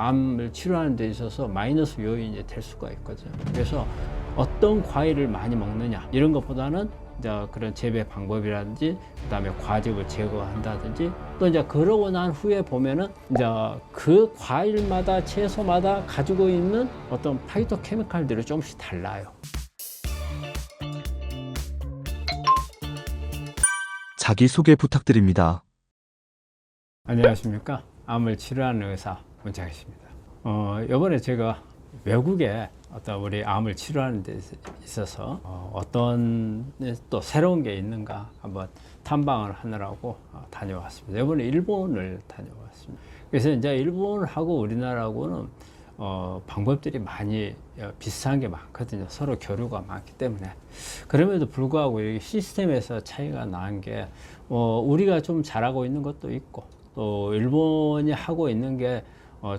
암을 치료하는 데 있어서 마이너스 요인이 될 수가 있거든요. 그래서 어떤 과일을 많이 먹느냐 이런 것보다는 이제 그런 재배 방법이라든지 그다음에 과즙을 제거한다든지 또 이제 그러고 난 후에 보면은 이제 그 과일마다 채소마다 가지고 있는 어떤 파이토케미칼들이 조금씩 달라요. 자기소개 부탁드립니다. 안녕하십니까. 암을 치료하는 의사 문창희입니다. 이번에 제가 외국에 어떤 우리 암을 치료하는 데 있어서 어떤 또 새로운 게 있는가 한번 탐방을 하느라고 다녀왔습니다. 이번에 일본을 다녀왔습니다. 그래서 이제 일본하고 우리나라하고는 방법들이 많이 비슷한 게 많거든요. 서로 교류가 많기 때문에. 그럼에도 불구하고 이 시스템에서 차이가 나는 게 우리가 좀 잘하고 있는 것도 있고 또 일본이 하고 있는 게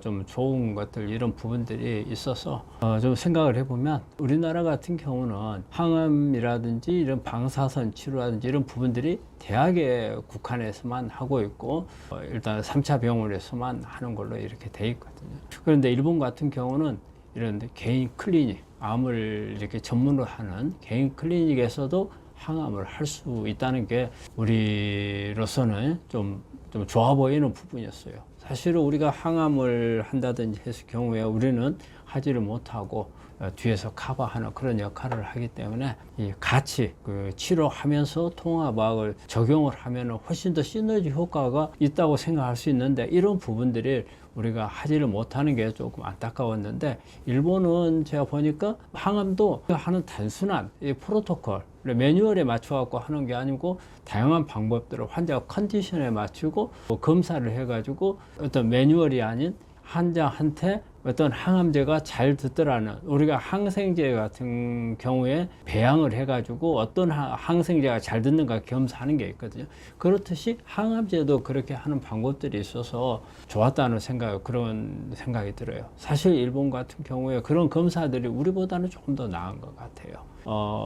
좀 좋은 것들 이런 부분들이 있어서 좀 생각을 해보면 우리나라 같은 경우는 항암이라든지 이런 방사선 치료라든지 이런 부분들이 대학에 국한해서만 하고 있고 일단 3차 병원에서만 하는 걸로 이렇게 돼 있거든요. 그런데 일본 같은 경우는 이런 개인 클리닉, 암을 이렇게 전문으로 하는 개인 클리닉에서도 항암을 할 수 있다는 게 우리로서는 좀 좋아 보이는 부분이었어요. 사실은 우리가 항암을 한다든지 했을 경우에 우리는 하지를 못하고 뒤에서 커버하는 그런 역할을 하기 때문에 같이 치료하면서 통합학을 적용을 하면 훨씬 더 시너지 효과가 있다고 생각할 수 있는데 이런 부분들이 우리가 하지를 못하는 게 조금 안타까웠는데 일본은 제가 보니까 항암도 하는 단순한 이 프로토콜 매뉴얼에 맞춰 갖고 하는 게 아니고 다양한 방법들을 환자 컨디션에 맞추고 검사를 해 가지고 어떤 매뉴얼이 아닌 환자한테 어떤 항암제가 잘 듣더라는 우리가 항생제 같은 경우에 배양을 해가지고 어떤 항생제가 잘 듣는가 검사하는 게 있거든요. 그렇듯이 항암제도 그렇게 하는 방법들이 있어서 좋았다는 그런 생각이 들어요. 사실 일본 같은 경우에 그런 검사들이 우리보다는 조금 더 나은 것 같아요.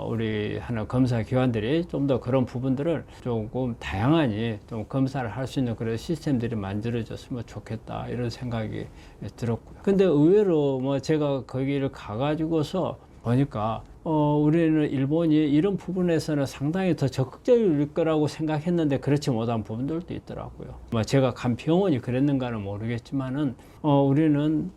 우리 하는 검사 기관들이 좀 더 그런 부분들을 조금 다양하니 좀 검사를 할 수 있는 그런 시스템들이 만들어졌으면 좋겠다 이런 생각이 들었고요. 근데 의외로 제가 거기를 가가지고서 보니까 우리는 일본이 이런 부분에서는 상당히 더 적극적일 거라고 생각했는데 그렇지 못한 부분들도 있더라고요. 제가 간 병원이 그랬는가는 모르겠지만은 우리는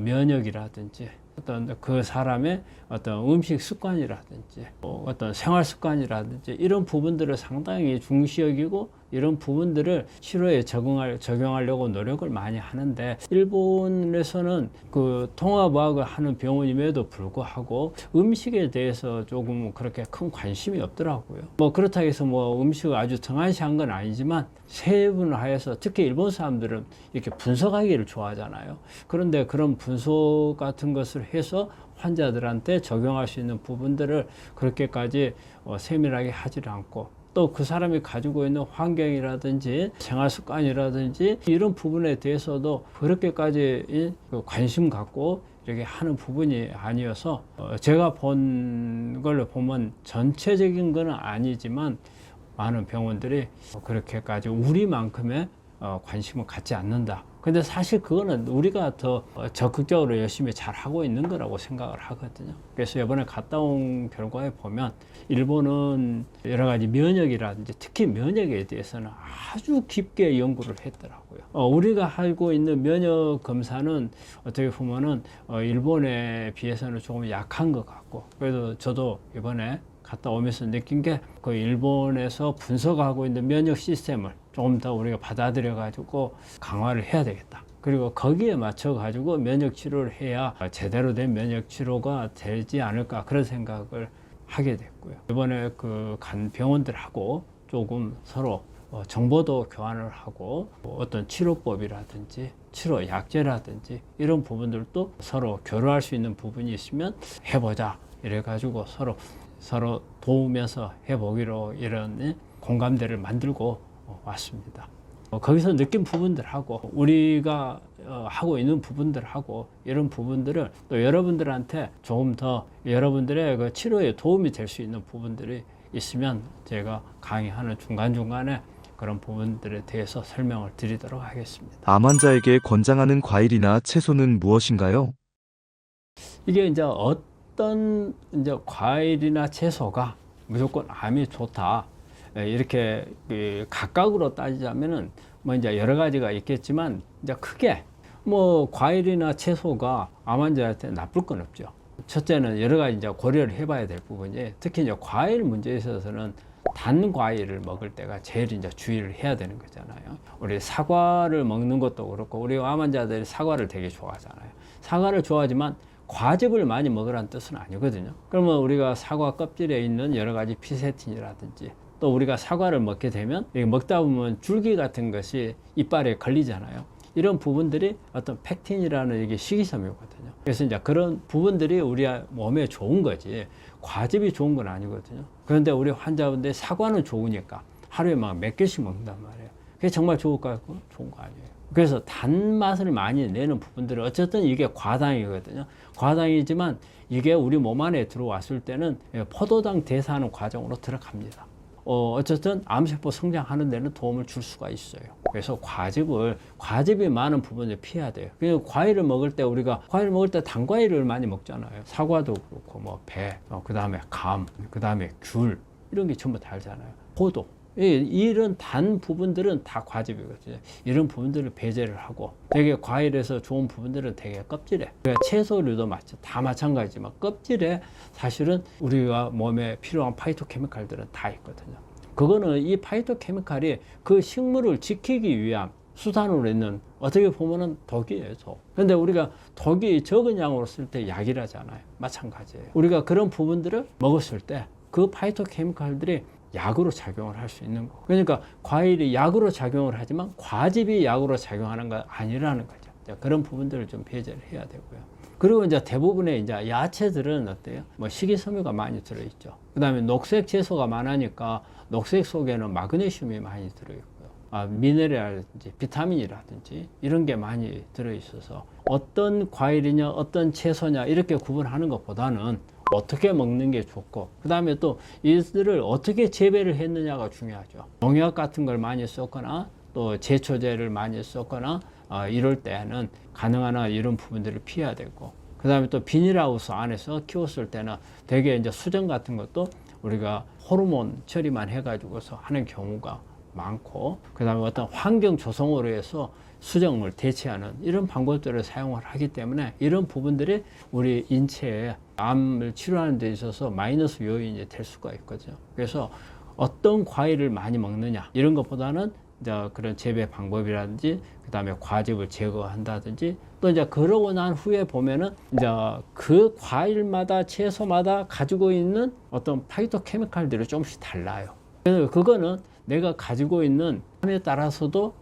면역이라든지 어떤 그 사람의 어떤 음식 습관이라든지 어떤 생활 습관이라든지 이런 부분들을 상당히 중시 여기고 이런 부분들을 치료에 적용하려고 노력을 많이 하는데 일본에서는 그 통합의학을 하는 병원임에도 불구하고 음식에 대해서 조금 그렇게 큰 관심이 없더라고요. 그렇다고 해서 음식을 아주 등한시한 건 아니지만 세분화해서 특히 일본 사람들은 이렇게 분석하기를 좋아하잖아요. 그런데 그런 분석 같은 것을 해서 환자들한테 적용할 수 있는 부분들을 그렇게까지 세밀하게 하지를 않고 또 그 사람이 가지고 있는 환경이라든지 생활 습관이라든지 이런 부분에 대해서도 그렇게까지 관심 갖고 이렇게 하는 부분이 아니어서 제가 본 걸로 보면 전체적인 건 아니지만 많은 병원들이 그렇게까지 우리만큼의 관심을 갖지 않는다. 근데 사실 그거는 우리가 더 적극적으로 열심히 잘 하고 있는 거라고 생각을 하거든요. 그래서 이번에 갔다 온 결과에 보면 일본은 여러 가지 면역이라든지 특히 면역에 대해서는 아주 깊게 연구를 했더라고요. 우리가 하고 있는 면역 검사는 어떻게 보면은 일본에 비해서는 조금 약한 것 같고 그래도 저도 이번에 갔다 오면서 느낀 게 그 일본에서 분석하고 있는 면역 시스템을 조금 더 우리가 받아들여 가지고 강화를 해야 되겠다. 그리고 거기에 맞춰 가지고 면역 치료를 해야 제대로 된 면역 치료가 되지 않을까 그런 생각을 하게 됐고요. 이번에 간 병원들하고 조금 서로 정보도 교환을 하고 어떤 치료법이라든지 치료 약제라든지 이런 부분들도 서로 교류할 수 있는 부분이 있으면 해보자 이래 가지고 서로 도우면서 해보기로 이런 공감대를 만들고 왔습니다. 거기서 느낀 부분들하고 우리가 하고 있는 부분들하고 이런 부분들을 또 여러분들한테 조금 더 여러분들의 그 치료에 도움이 될 수 있는 부분들이 있으면 제가 강의하는 중간중간에 그런 부분들에 대해서 설명을 드리도록 하겠습니다. 암 환자에게 권장하는 과일이나 채소는 무엇인가요? 이게 이제 어떤 이제 과일이나 채소가 무조건 암이 좋다. 이렇게 각각으로 따지자면은 뭐 이제 여러 가지가 있겠지만 이제 크게 뭐 과일이나 채소가 암 환자한테 나쁠 건 없죠. 첫째는 여러 가지 이제 고려를 해봐야 될 부분이, 특히 이제 과일 문제에 있어서는 단 과일을 먹을 때가 제일 이제 주의를 해야 되는 거잖아요. 우리 사과를 먹는 것도 그렇고, 우리 암 환자들이 사과를 되게 좋아하잖아요. 사과를 좋아하지만 과즙을 많이 먹으라는 뜻은 아니거든요. 그러면 우리가 사과 껍질에 있는 여러 가지 피세틴이라든지, 또 우리가 사과를 먹게 되면 먹다 보면 줄기 같은 것이 이빨에 걸리잖아요. 이런 부분들이 어떤 팩틴이라는 이게 식이섬유거든요. 그래서 이제 그런 부분들이 우리 몸에 좋은 거지 과즙이 좋은 건 아니거든요. 그런데 우리 환자분들 사과는 좋으니까 하루에 막 몇 개씩 먹는단 말이에요. 그게 정말 좋을 것 같고 좋은 거 아니에요. 그래서 단맛을 많이 내는 부분들은 어쨌든 이게 과당이거든요. 과당이지만 이게 우리 몸 안에 들어왔을 때는 포도당 대사하는 과정으로 들어갑니다. 어쨌든 암세포 성장하는 데는 도움을 줄 수가 있어요. 그래서 과즙이 많은 부분을 피해야 돼요. 그리고 과일을 먹을 때 우리가 과일 먹을 때 단과일을 많이 먹잖아요. 사과도 그렇고 뭐 배, 그다음에 감, 그다음에 귤 이런 게 전부 달잖아요. 포도. 이런 단 부분들은 다 과즙이거든요. 이런 부분들을 배제를 하고, 되게 과일에서 좋은 부분들은 되게 껍질에, 채소류도 다 마찬가지지만 껍질에 사실은 우리가 몸에 필요한 파이토케미칼들은 다 있거든요. 그거는 이 파이토케미칼이 그 식물을 지키기 위한 수단으로 있는, 어떻게 보면은 덕이에요, 덕. 근데 우리가 덕이 적은 양으로 쓸 때 약이라잖아요. 마찬가지예요. 우리가 그런 부분들을 먹었을 때 그 파이토케미칼들이 약으로 작용을 할 수 있는 거고. 그러니까 과일이 약으로 작용을 하지만 과즙이 약으로 작용하는 건 아니라는 거죠. 그런 부분들을 좀 배제를 해야 되고요. 그리고 이제 대부분의 이제 야채들은 어때요? 뭐 식이섬유가 많이 들어있죠. 그 다음에 녹색 채소가 많으니까 녹색 속에는 마그네슘이 많이 들어있고요. 미네랄이라든지 비타민이라든지 이런 게 많이 들어있어서 어떤 과일이냐 어떤 채소냐 이렇게 구분하는 것보다는 어떻게 먹는 게 좋고, 그 다음에 또 이들을 어떻게 재배를 했느냐가 중요하죠. 농약 같은 걸 많이 썼거나 또 제초제를 많이 썼거나 이럴 때는 가능한 한 이런 부분들을 피해야 되고, 그 다음에 또 비닐하우스 안에서 키웠을 때는 되게 이제 수정 같은 것도 우리가 호르몬 처리만 해가지고서 하는 경우가 많고, 그 다음에 어떤 환경 조성으로 해서 수정을 대체하는 이런 방법들을 사용을 하기 때문에 이런 부분들이 우리 인체에 암을 치료하는 데 있어서 마이너스 요인이 될 수가 있거든요. 그래서 어떤 과일을 많이 먹느냐 이런 것보다는 이제 그런 재배 방법이라든지, 그 다음에 과즙을 제거한다든지, 또 이제 그러고 난 후에 보면은 이제 그 과일마다 채소마다 가지고 있는 어떤 파이토케미칼들이 조금씩 달라요. 그래서 그거는 내가 가지고 있는 함에 따라서도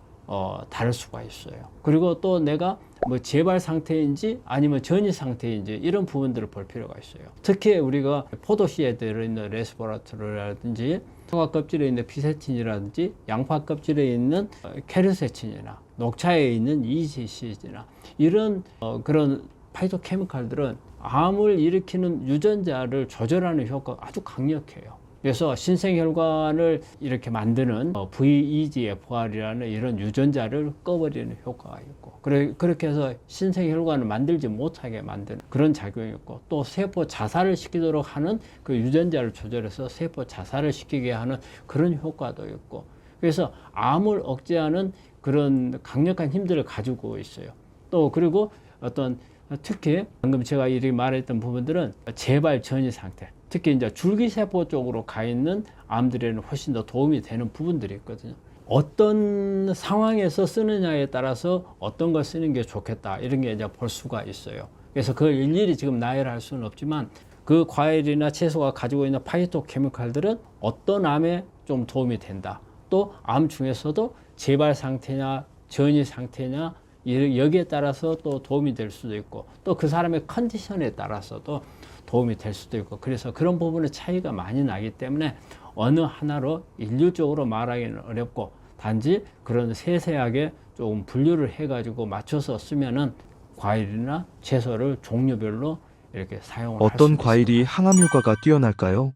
다를 수가 있어요. 그리고 또 내가 뭐 재발 상태인지 아니면 전이 상태인지 이런 부분들을 볼 필요가 있어요. 특히 우리가 포도씨에 들어있는 레스버라트롤이라든지, 사과 껍질에 있는 피세틴이라든지, 양파 껍질에 있는 케르세틴이나 녹차에 있는 EGC나 이런 그런 파이토케미칼들은 암을 일으키는 유전자를 조절하는 효과가 아주 강력해요. 그래서 신생혈관을 이렇게 만드는 VEGFR이라는 이런 유전자를 꺼버리는 효과가 있고, 그렇게 해서 신생혈관을 만들지 못하게 만드는 그런 작용이 있고, 또 세포 자살을 시키도록 하는 그 유전자를 조절해서 세포 자살을 시키게 하는 그런 효과도 있고, 그래서 암을 억제하는 그런 강력한 힘들을 가지고 있어요. 또 그리고 어떤 특히 방금 제가 이렇게 말했던 부분들은 재발 전이 상태, 특히 이제 줄기세포 쪽으로 가 있는 암들에는 훨씬 더 도움이 되는 부분들이 있거든요. 어떤 상황에서 쓰느냐에 따라서 어떤 걸 쓰는 게 좋겠다 이런 게 이제 볼 수가 있어요. 그래서 그걸 일일이 지금 나열할 수는 없지만 그 과일이나 채소가 가지고 있는 파이토케미칼들은 어떤 암에 좀 도움이 된다. 또 암 중에서도 재발 상태냐 전이 상태냐 여기에 따라서 또 도움이 될 수도 있고, 또 그 사람의 컨디션에 따라서도 도움이 될 수도 있고, 그래서 그런 부분의 차이가 많이 나기 때문에 어느 하나로 일률적으로 말하기는 어렵고, 단지 그런 세세하게 조금 분류를 해가지고 맞춰서 쓰면은 과일이나 채소를 종류별로 이렇게 사용을 할 수 있습니다. 어떤 과일이 항암 효과가 뛰어날까요?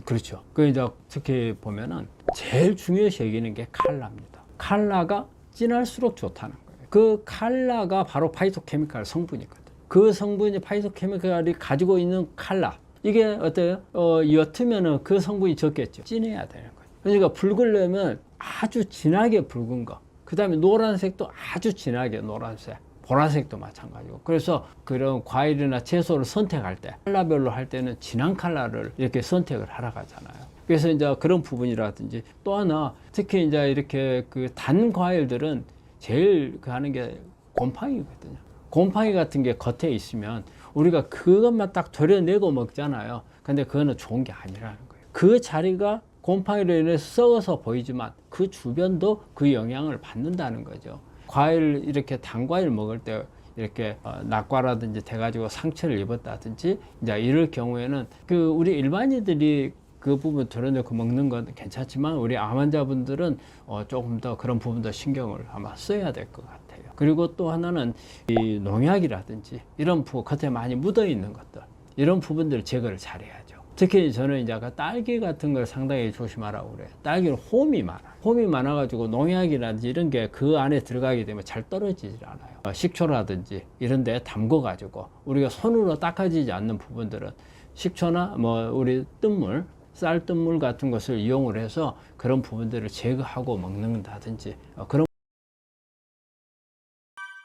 그렇죠. 그 이제 특히 보면은 제일 중요시 여기는 게 칼라입니다. 칼라가 진할수록 좋다는 거예요. 그 칼라가 바로 파이토케미칼 성분이거든. 그 성분이 파이토케미칼이 가지고 있는 칼라. 이게 어때요? 옅으면은 그 성분이 적겠죠. 진해야 되는 거예요. 그러니까 붉으려면 아주 진하게 붉은 거. 그 다음에 노란색도 아주 진하게 노란색. 보라색도 마찬가지고. 그래서 그런 과일이나 채소를 선택할 때, 칼라별로 할 때는 진한 칼라를 이렇게 선택을 하러 가잖아요. 그래서 이제 그런 부분이라든지 또 하나, 특히 이제 이렇게 그 단 과일들은 제일 그 하는 게 곰팡이거든요. 곰팡이 같은 게 겉에 있으면 우리가 그것만 딱 도려내고 먹잖아요. 근데 그거는 좋은 게 아니라는 거예요. 그 자리가 곰팡이로 인해서 썩어서 보이지만 그 주변도 그 영향을 받는다는 거죠. 과일, 이렇게 단 과일 먹을 때 이렇게 낙과라든지 돼가지고 상처를 입었다든지 이제 이럴 경우에는 그 우리 일반인들이 그 부분 도려내고 먹는 건 괜찮지만 우리 암 환자분들은 조금 더 그런 부분도 신경을 아마 써야 될 것 같아요. 그리고 또 하나는 이 농약이라든지 이런 겉에 많이 묻어 있는 것들, 이런 부분들을 제거를 잘해야죠. 특히 저는 이제 아까 딸기 같은 걸 상당히 조심하라고 그래요. 딸기는 홈이 많아요. 홈이 많아가지고 농약이라든지 이런 게 그 안에 들어가게 되면 잘 떨어지질 않아요. 식초라든지 이런 데 담궈가지고 우리가 손으로 닦아지지 않는 부분들은 식초나 뭐 우리 뜬물, 쌀뜨물 같은 것을 이용을 해서 그런 부분들을 제거하고 먹는다든지 그런.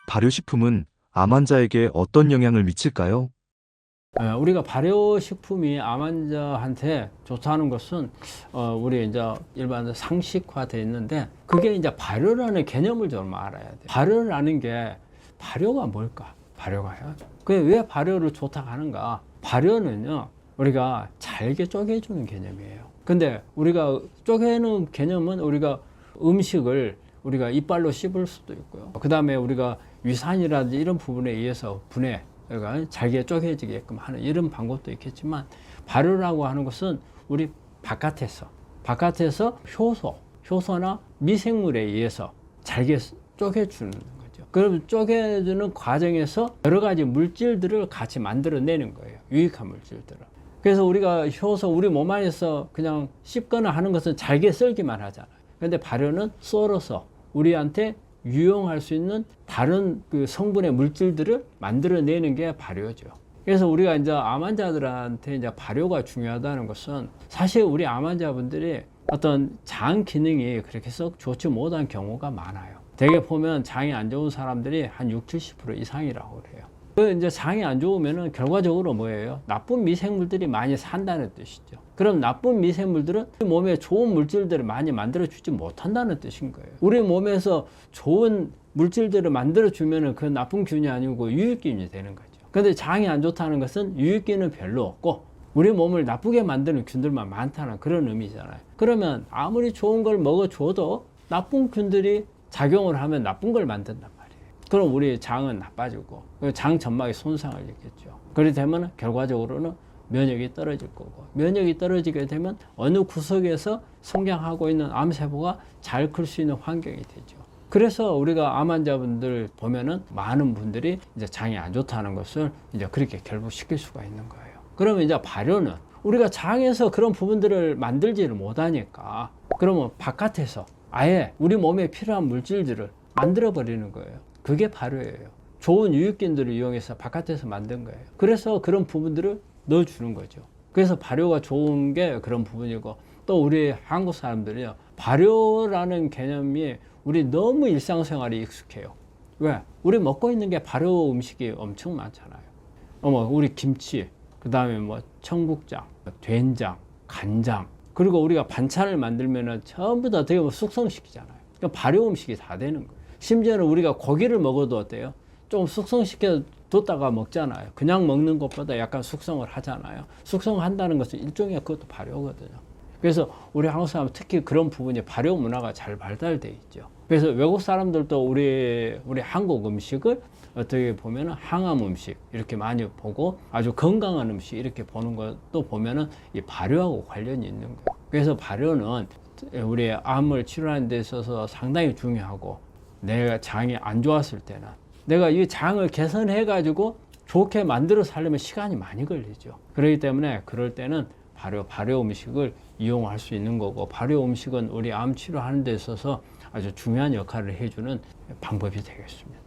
발효식품은 암 환자에게 어떤 영향을 미칠까요? 우리가 발효식품이 암 환자한테 좋다는 것은 우리 이제 일반 상식화되어 있는데, 그게 이제 발효라는 개념을 좀 알아야 돼요. 발효라는 게, 발효가 뭘까? 발효가요. 그게 왜 발효를 좋다 하는가? 발효는요, 우리가 잘게 쪼개주는 개념이에요. 근데 우리가 쪼개는 개념은 우리가 음식을 우리가 이빨로 씹을 수도 있고요. 그 다음에 우리가 위산이라든지 이런 부분에 의해서 분해, 그러니까 잘게 쪼개지게끔 하는 이런 방법도 있겠지만, 발효라고 하는 것은 우리 바깥에서 효소나 미생물에 의해서 잘게 쪼개주는 거죠. 그럼 쪼개주는 과정에서 여러 가지 물질들을 같이 만들어내는 거예요. 유익한 물질들을. 그래서 우리가 효소, 우리 몸 안에서 그냥 씹거나 하는 것은 잘게 썰기만 하잖아요. 근데 발효는 썰어서 우리한테 유용할 수 있는 다른 그 성분의 물질들을 만들어내는 게 발효죠. 그래서 우리가 이제 암 환자들한테 이제 발효가 중요하다는 것은, 사실 우리 암 환자분들이 어떤 장 기능이 그렇게 썩 좋지 못한 경우가 많아요. 대개 보면 장이 안 좋은 사람들이 한 60~70% 이상이라고 그래요. 그 이제 장이 안 좋으면은 결과적으로 뭐예요? 나쁜 미생물들이 많이 산다는 뜻이죠. 그럼 나쁜 미생물들은 우리 몸에 좋은 물질들을 많이 만들어주지 못한다는 뜻인 거예요. 우리 몸에서 좋은 물질들을 만들어주면은 그 나쁜 균이 아니고 유익균이 되는 거죠. 근데 장이 안 좋다는 것은 유익균은 별로 없고 우리 몸을 나쁘게 만드는 균들만 많다는 그런 의미잖아요. 그러면 아무리 좋은 걸 먹어줘도 나쁜 균들이 작용을 하면 나쁜 걸 만든단 말이에요. 그럼 우리 장은 나빠지고 장 점막에 손상을 입겠죠. 그렇게 되면 결과적으로는 면역이 떨어질 거고, 면역이 떨어지게 되면 어느 구석에서 성장하고 있는 암세포가 잘 클 수 있는 환경이 되죠. 그래서 우리가 암 환자분들 보면은 많은 분들이 이제 장이 안 좋다는 것을 이제 그렇게 결부시킬 수가 있는 거예요. 그러면 이제 발효는 우리가 장에서 그런 부분들을 만들지를 못하니까, 그러면 바깥에서 아예 우리 몸에 필요한 물질들을 만들어 버리는 거예요. 그게 발효예요. 좋은 유익균들을 이용해서 바깥에서 만든 거예요. 그래서 그런 부분들을 넣어주는 거죠. 그래서 발효가 좋은 게 그런 부분이고, 또 우리 한국 사람들이요, 발효라는 개념이 우리 너무 일상생활이 익숙해요. 왜? 우리 먹고 있는 게 발효 음식이 엄청 많잖아요. 우리 김치, 그 다음에 뭐 청국장, 된장, 간장, 그리고 우리가 반찬을 만들면은 전부 다 되게 숙성시키잖아요. 그러니까 발효 음식이 다 되는 거예요. 심지어는 우리가 고기를 먹어도 어때요? 좀 숙성시켜 뒀다가 먹잖아요. 그냥 먹는 것보다 약간 숙성을 하잖아요. 숙성한다는 것은 일종의 그것도 발효거든요. 그래서 우리 한국 사람은 특히 그런 부분이 발효 문화가 잘 발달돼 있죠. 그래서 외국 사람들도 우리 한국 음식을 어떻게 보면은 항암 음식 이렇게 많이 보고, 아주 건강한 음식 이렇게 보는 것도 보면은 이 발효하고 관련이 있는 거예요. 그래서 발효는 우리 암을 치료하는 데 있어서 상당히 중요하고, 내가 장이 안 좋았을 때는 내가 이 장을 개선해 가지고 좋게 만들어 살려면 시간이 많이 걸리죠. 그렇기 때문에 그럴 때는 발효 음식을 이용할 수 있는 거고, 발효 음식은 우리 암 치료하는 데 있어서 아주 중요한 역할을 해주는 방법이 되겠습니다.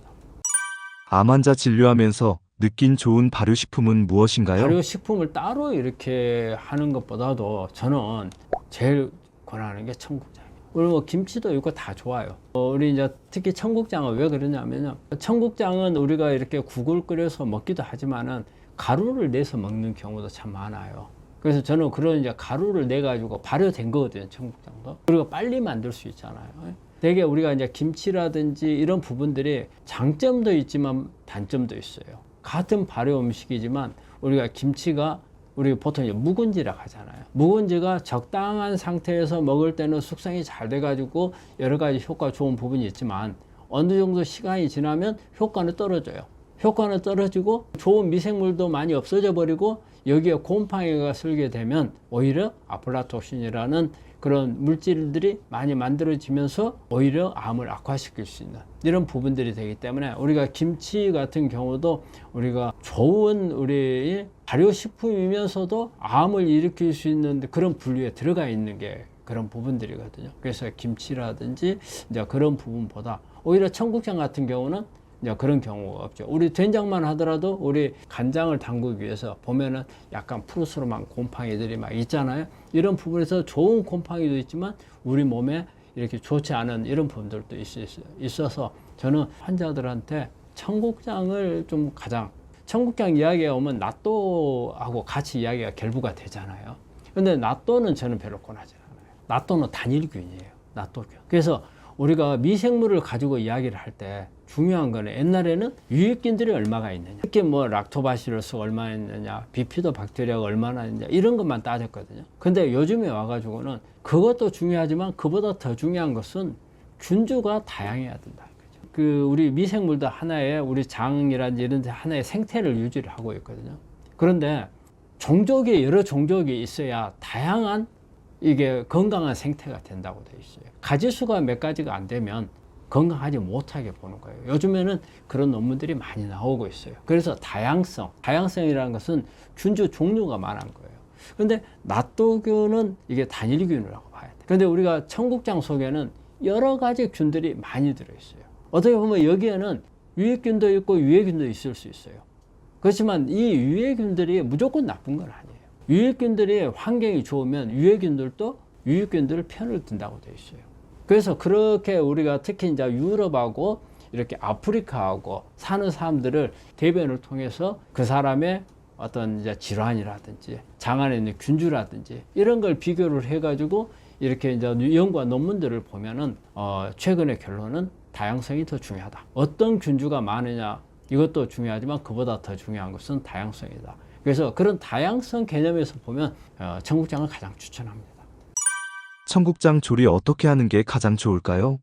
암 환자 진료하면서 느낀 좋은 발효식품은 무엇인가요? 발효식품을 따로 이렇게 하는 것보다도 저는 제일 권하는 게 청국장이에요. 우리 뭐 김치도 있고 다 좋아요. 우리 이제 특히 청국장은 왜 그러냐면요. 청국장은 우리가 이렇게 국을 끓여서 먹기도 하지만은 가루를 내서 먹는 경우도 참 많아요. 그래서 저는 그런 이제 가루를 내 가지고 발효된 거거든요, 청국장도. 그리고 빨리 만들 수 있잖아요. 되게 우리가 이제 김치라든지 이런 부분들이 장점도 있지만 단점도 있어요. 같은 발효 음식이지만 우리가 김치가 우리 보통 이제 묵은지라고 하잖아요. 묵은지가 적당한 상태에서 먹을 때는 숙성이 잘 돼가지고 여러 가지 효과 좋은 부분이 있지만 어느 정도 시간이 지나면 효과는 떨어져요. 효과는 떨어지고 좋은 미생물도 많이 없어져 버리고 여기에 곰팡이가 슬게 되면 오히려 아플라톡신이라는 그런 물질들이 많이 만들어지면서 오히려 암을 악화시킬 수 있는 이런 부분들이 되기 때문에 우리가 김치 같은 경우도 우리가 좋은 우리 발효식품이면서도 암을 일으킬 수 있는 그런 분류에 들어가 있는 게 그런 부분들이거든요. 그래서 김치라든지 이제 그런 부분보다 오히려 청국장 같은 경우는 이제 그런 경우가 없죠. 우리 된장만 하더라도 우리 간장을 담그기 위해서 보면은 약간 푸르스름한 곰팡이들이 막 있잖아요. 이런 부분에서 좋은 곰팡이도 있지만 우리 몸에 이렇게 좋지 않은 이런 부분들도 있어서 저는 환자들한테 청국장을 좀 가장 청국장 이야기가 오면 낫또하고 같이 이야기가 결부가 되잖아요. 근데 낫또는 저는 별로 권하지 않아요. 낫또는 단일균이에요. 낫또균. 그래서 우리가 미생물을 가지고 이야기를 할 때 중요한 거는 옛날에는 유익균들이 얼마가 있느냐, 특히 뭐 락토바시러스 얼마나 있느냐, 비피도박테리아가 얼마나 있느냐 이런 것만 따졌거든요. 근데 요즘에 와가지고는 그것도 중요하지만 그보다 더 중요한 것은 균주가 다양해야 된다. 그 우리 미생물도 하나의 우리 장이라든지 이런 데 하나의 생태를 유지를 하고 있거든요. 그런데 종족이 여러 종족이 있어야 다양한 이게 건강한 생태가 된다고 되어 있어요. 가지수가 몇 가지가 안 되면 건강하지 못하게 보는 거예요. 요즘에는 그런 논문들이 많이 나오고 있어요. 그래서 다양성이라는 것은 균주 종류가 많은 거예요. 근데 낫또균은 이게 단일균이라고 봐야 돼. 근데 우리가 청국장 속에는 여러 가지 균들이 많이 들어있어요. 어떻게 보면 여기에는 유익균도 있고 유해균도 있을 수 있어요. 그렇지만 이 유해균들이 무조건 나쁜 건 아니에요. 유익균들이 환경이 좋으면 유해균들도 유익균들을 편을 든다고 되어 있어요. 그래서 그렇게 우리가 특히 이제 유럽하고 이렇게 아프리카하고 사는 사람들을 대변을 통해서 그 사람의 어떤 이제 질환이라든지 장 안에 있는 균주라든지 이런 걸 비교를 해가지고 이렇게 이제 연구와 논문들을 보면은 최근의 결론은 다양성이 더 중요하다. 어떤 균주가 많으냐 이것도 중요하지만 그보다 더 중요한 것은 다양성이다. 그래서 그런 다양성 개념에서 보면 청국장을 가장 추천합니다. 청국장 조리 어떻게 하는 게 가장 좋을까요?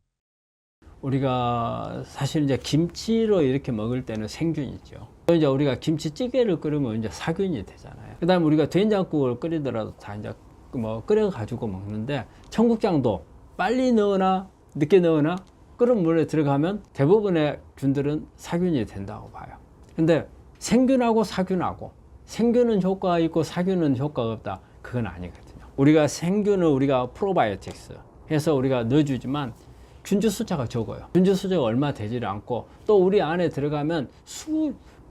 우리가 사실 이제 김치로 이렇게 먹을 때는 생균이죠. 이제 우리가 김치찌개를 끓이면 이제 사균이 되잖아요. 그다음에 우리가 된장국을 끓이더라도 다 이제 뭐 끓여 가지고 먹는데 청국장도 빨리 넣으나 늦게 넣으나 끓은 물에 들어가면 대부분의 균들은 사균이 된다고 봐요. 근데 생균하고 사균하고 생균은 효과가 있고 사균은 효과가 없다. 그건 아니거든요. 우리가 생균을 우리가 프로바이오틱스 해서 우리가 넣어주지만 균주 숫자가 적어요. 균주 숫자가 얼마 되지를 않고 또 우리 안에 들어가면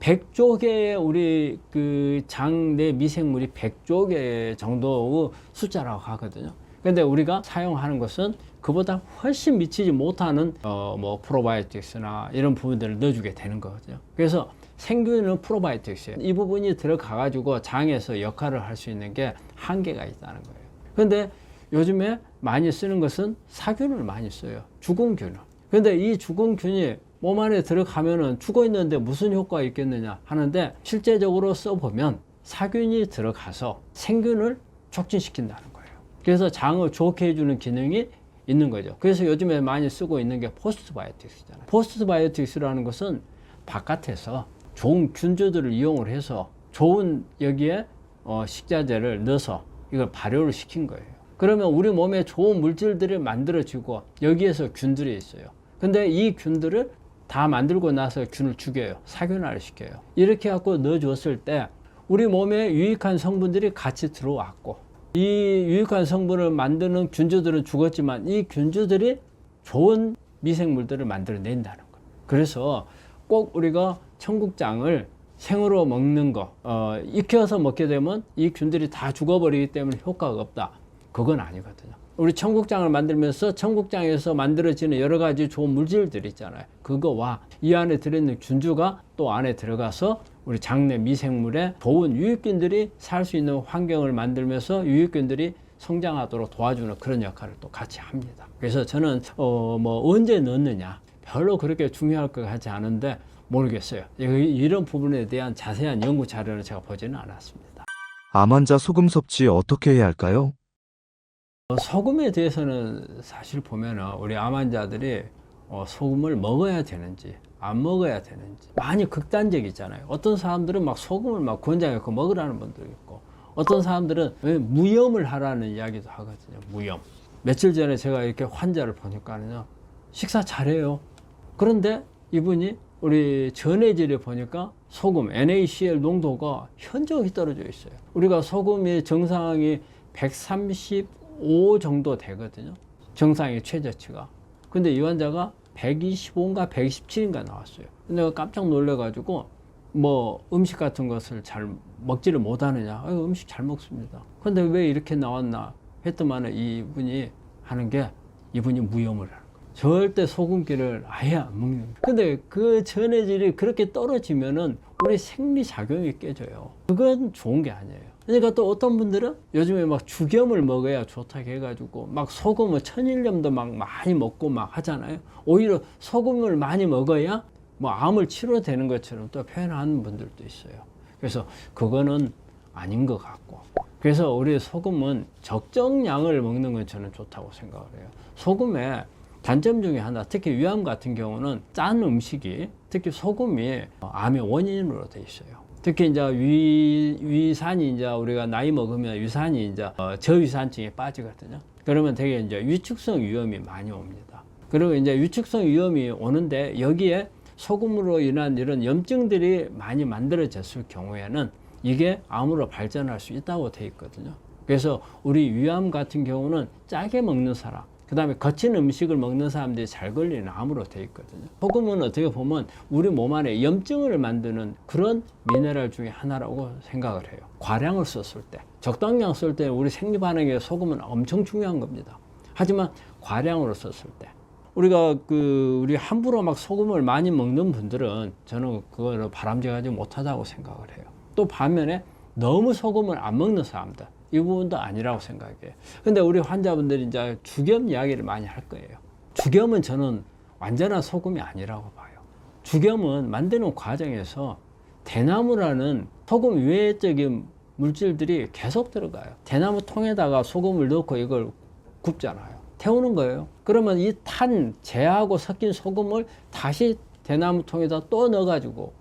100조 개의 우리 그 장 내 미생물이 100조 개 정도의 숫자라고 하거든요. 근데 우리가 사용하는 것은 그보다 훨씬 미치지 못하는 뭐 프로바이오틱스나 이런 부분들을 넣어주게 되는 거거든요. 그래서 생균은 프로바이오틱스예요. 이 부분이 들어가 가지고 장에서 역할을 할 수 있는 게 한계가 있다는 거예요. 근데 요즘에 많이 쓰는 것은 사균을 많이 써요. 죽은균을. 근데 이 죽은균이 몸 안에 들어가면은 죽어 있는데 무슨 효과가 있겠느냐 하는데 실제적으로 써보면 사균이 들어가서 생균을 촉진시킨다는 거예요. 그래서 장을 좋게 해주는 기능이 있는 거죠. 그래서 요즘에 많이 쓰고 있는 게 포스트바이오틱스잖아요. 포스트바이오틱스라는 것은 바깥에서 좋은 균주들을 이용을 해서 좋은 여기에 식자재를 넣어서 이걸 발효를 시킨 거예요. 그러면 우리 몸에 좋은 물질들이 만들어지고 여기에서 균들이 있어요. 근데 이 균들을 다 만들고 나서 균을 죽여요. 사균화를 시켜요. 이렇게 갖고 넣어줬을 때 우리 몸에 유익한 성분들이 같이 들어왔고 이 유익한 성분을 만드는 균주들은 죽었지만 이 균주들이 좋은 미생물들을 만들어낸다는 거예요. 그래서 꼭 우리가 청국장을 생으로 먹는 거, 익혀서 먹게 되면 이 균들이 다 죽어버리기 때문에 효과가 없다. 그건 아니거든요. 우리 청국장을 만들면서 청국장에서 만들어지는 여러 가지 좋은 물질들이 있잖아요. 그거와 이 안에 들어있는 균주가 또 안에 들어가서 우리 장내 미생물에 좋은 유익균들이 살 수 있는 환경을 만들면서 유익균들이 성장하도록 도와주는 그런 역할을 또 같이 합니다. 그래서 저는 뭐 언제 넣느냐 별로 그렇게 중요할 것 같지 않은데 모르겠어요. 이런 부분에 대한 자세한 연구 자료를 제가 보지는 않았습니다. 암 환자 소금 섭취 어떻게 해야 할까요? 소금에 대해서는 사실 보면 우리 암 환자들이 소금을 먹어야 되는지 안 먹어야 되는지 많이 극단적이잖아요. 어떤 사람들은 막 소금을 막 권장해서 먹으라는 분도 있고 어떤 사람들은 무염을 하라는 이야기도 하거든요. 무염. 며칠 전에 제가 이렇게 환자를 보니까는요, 식사 잘해요. 그런데 이분이 우리 전해질에 보니까 소금, NaCl 농도가 현저히 떨어져 있어요. 우리가 소금이 정상이 135 정도 되거든요. 정상의 최저치가. 근데 이 환자가 125인가 127인가 나왔어요. 내가 깜짝 놀래가지고 뭐 음식 같은 것을 잘 먹지를 못하느냐. 음식 잘 먹습니다. 근데 왜 이렇게 나왔나 했더만 이분이 하는 게 이분이 무염을 하는 거예요. 절대 소금기를 아예 안 먹는 거예요. 근데 그 전해질이 그렇게 떨어지면은 우리 생리작용이 깨져요. 그건 좋은 게 아니에요. 그러니까 또 어떤 분들은 요즘에 막 죽염을 먹어야 좋다고 해가지고 막 소금을 천일염도 막 많이 먹고 막 하잖아요. 오히려 소금을 많이 먹어야 뭐 암을 치료되는 것처럼 또 표현하는 분들도 있어요. 그래서 그거는 아닌 것 같고. 그래서 우리 소금은 적정량을 먹는 건 저는 좋다고 생각을 해요. 소금의 단점 중에 하나, 특히 위암 같은 경우는 짠 음식이, 특히 소금이 암의 원인으로 돼 있어요. 특히 이제 위산이 이제 우리가 나이 먹으면 위산이 이제 저위산증에 빠지거든요. 그러면 되게 이제 위축성 위염이 많이 옵니다. 그리고 이제 위축성 위염이 오는데 여기에 소금으로 인한 이런 염증들이 많이 만들어졌을 경우에는 이게 암으로 발전할 수 있다고 돼 있거든요. 그래서 우리 위암 같은 경우는 짜게 먹는 사람, 그 다음에 거친 음식을 먹는 사람들이 잘 걸리는 암으로 되어 있거든요. 소금은 어떻게 보면 우리 몸 안에 염증을 만드는 그런 미네랄 중에 하나라고 생각을 해요. 과량을 썼을 때, 적당량 쓸 때 우리 생리반응에 소금은 엄청 중요한 겁니다. 하지만 과량으로 썼을 때, 우리가 우리 함부로 막 소금을 많이 먹는 분들은 저는 그거를 바람직하지 못하다고 생각을 해요. 또 반면에 너무 소금을 안 먹는 사람들, 이 부분도 아니라고 생각해요. 근데 우리 환자분들이 이제 죽염 이야기를 많이 할 거예요. 죽염은 저는 완전한 소금이 아니라고 봐요. 죽염은 만드는 과정에서 대나무라는 소금 외적인 물질들이 계속 들어가요. 대나무 통에다가 소금을 넣고 이걸 굽잖아요. 태우는 거예요. 그러면 이 탄 재하고 섞인 소금을 다시 대나무 통에다 또 넣어가지고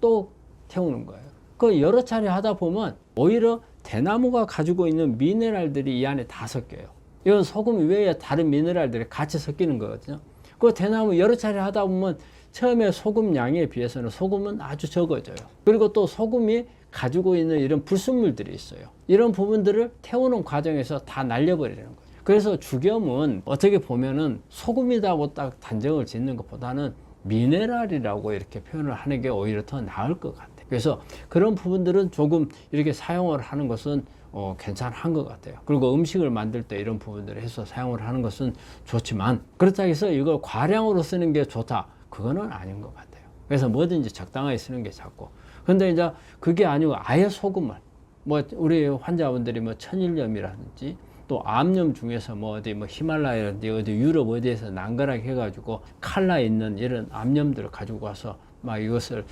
또 태우는 거예요. 그 여러 차례 하다 보면 오히려 대나무가 가지고 있는 미네랄들이 이 안에 다 섞여요. 이건 소금 외에 다른 미네랄들이 같이 섞이는 거거든요. 그 대나무 여러 차례 하다 보면 처음에 소금 양에 비해서는 소금은 아주 적어져요. 그리고 또 소금이 가지고 있는 이런 불순물들이 있어요. 이런 부분들을 태우는 과정에서 다 날려버리는 거예요. 그래서 죽염은 어떻게 보면은 소금이라고 딱 단정을 짓는 것보다는 미네랄이라고 이렇게 표현을 하는 게 오히려 더 나을 것 같아요. 그래서 그런 부분들은 조금 이렇게 사용을 하는 것은 괜찮은 것 같아요. 그리고 음식을 만들 때 이런 부분들을 해서 사용을 하는 것은 좋지만 그렇다고 해서 이걸 과량으로 쓰는 게 좋다, 그거는 아닌 것 같아요. 그래서 뭐든지 적당하게 쓰는 게 좋고, 근데 이제 그게 아니고 아예 소금을 뭐 우리 환자분들이 뭐 천일염이라든지 또 암염 중에서 뭐 어디 뭐 히말라야라든지 어디 유럽 어디에서 난가락 해가지고 칼라 있는 이런 암염들을 가지고 와서 막 이것을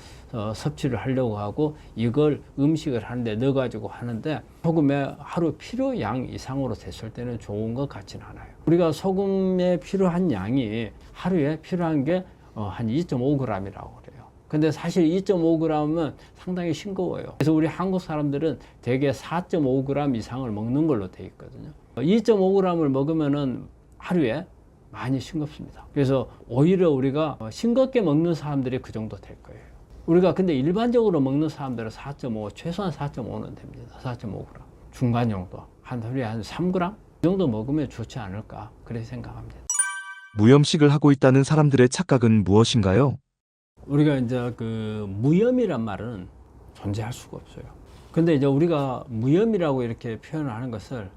섭취를 하려고 하고 이걸 음식을 하는데 넣어가지고 하는데 소금의 하루 필요량 이상으로 됐을 때는 좋은 것 같지는 않아요. 우리가 소금에 필요한 양이 하루에 필요한 게 한 2.5g이라고 그래요. 근데 사실 2.5g은 상당히 싱거워요. 그래서 우리 한국 사람들은 대개 4.5g 이상을 먹는 걸로 돼 있거든요. 2.5g을 먹으면은 하루에 많이 싱겁습니다. 그래서 오히려 우리가 싱겁게 먹는 사람들이 그 정도 될 거예요. 우리가 근데 일반적으로 먹는 사람들은 4.5, 최소한 4.5는 됩니다. 4.5g. 중간 정도. 하루에 한 3g 이 정도 먹으면 좋지 않을까 그렇게 생각합니다. 무염식을 하고 있다는 사람들의 착각은 무엇인가요? 우리가 이제 그 무염이란 말은 존재할 수가 없어요. 근데 이제 우리가 무염이라고 이렇게 표현을 하는 것을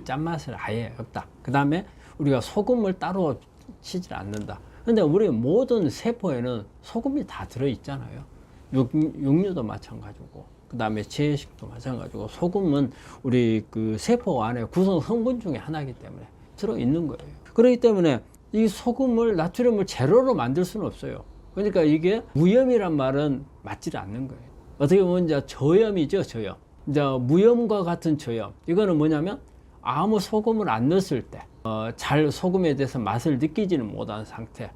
짠맛을 아예 없다. 그 다음에 우리가 소금을 따로 치질 않는다. 근데 우리 모든 세포에는 소금이 다 들어있잖아요. 육류도 마찬가지고, 그 다음에 채식도 마찬가지고, 소금은 우리 그 세포 안에 구성 성분 중에 하나이기 때문에 들어있는 거예요. 그렇기 때문에 이 소금을, 나트륨을 제로로 만들 수는 없어요. 그러니까 이게 무염이란 말은 맞지 않는 거예요. 어떻게 보면 이제 저염이죠, 저염. 이제 무염과 같은 저염. 이거는 뭐냐면 아무 소금을 안 넣었을 때, 잘 소금에 대해서 맛을 느끼지는 못한 상태.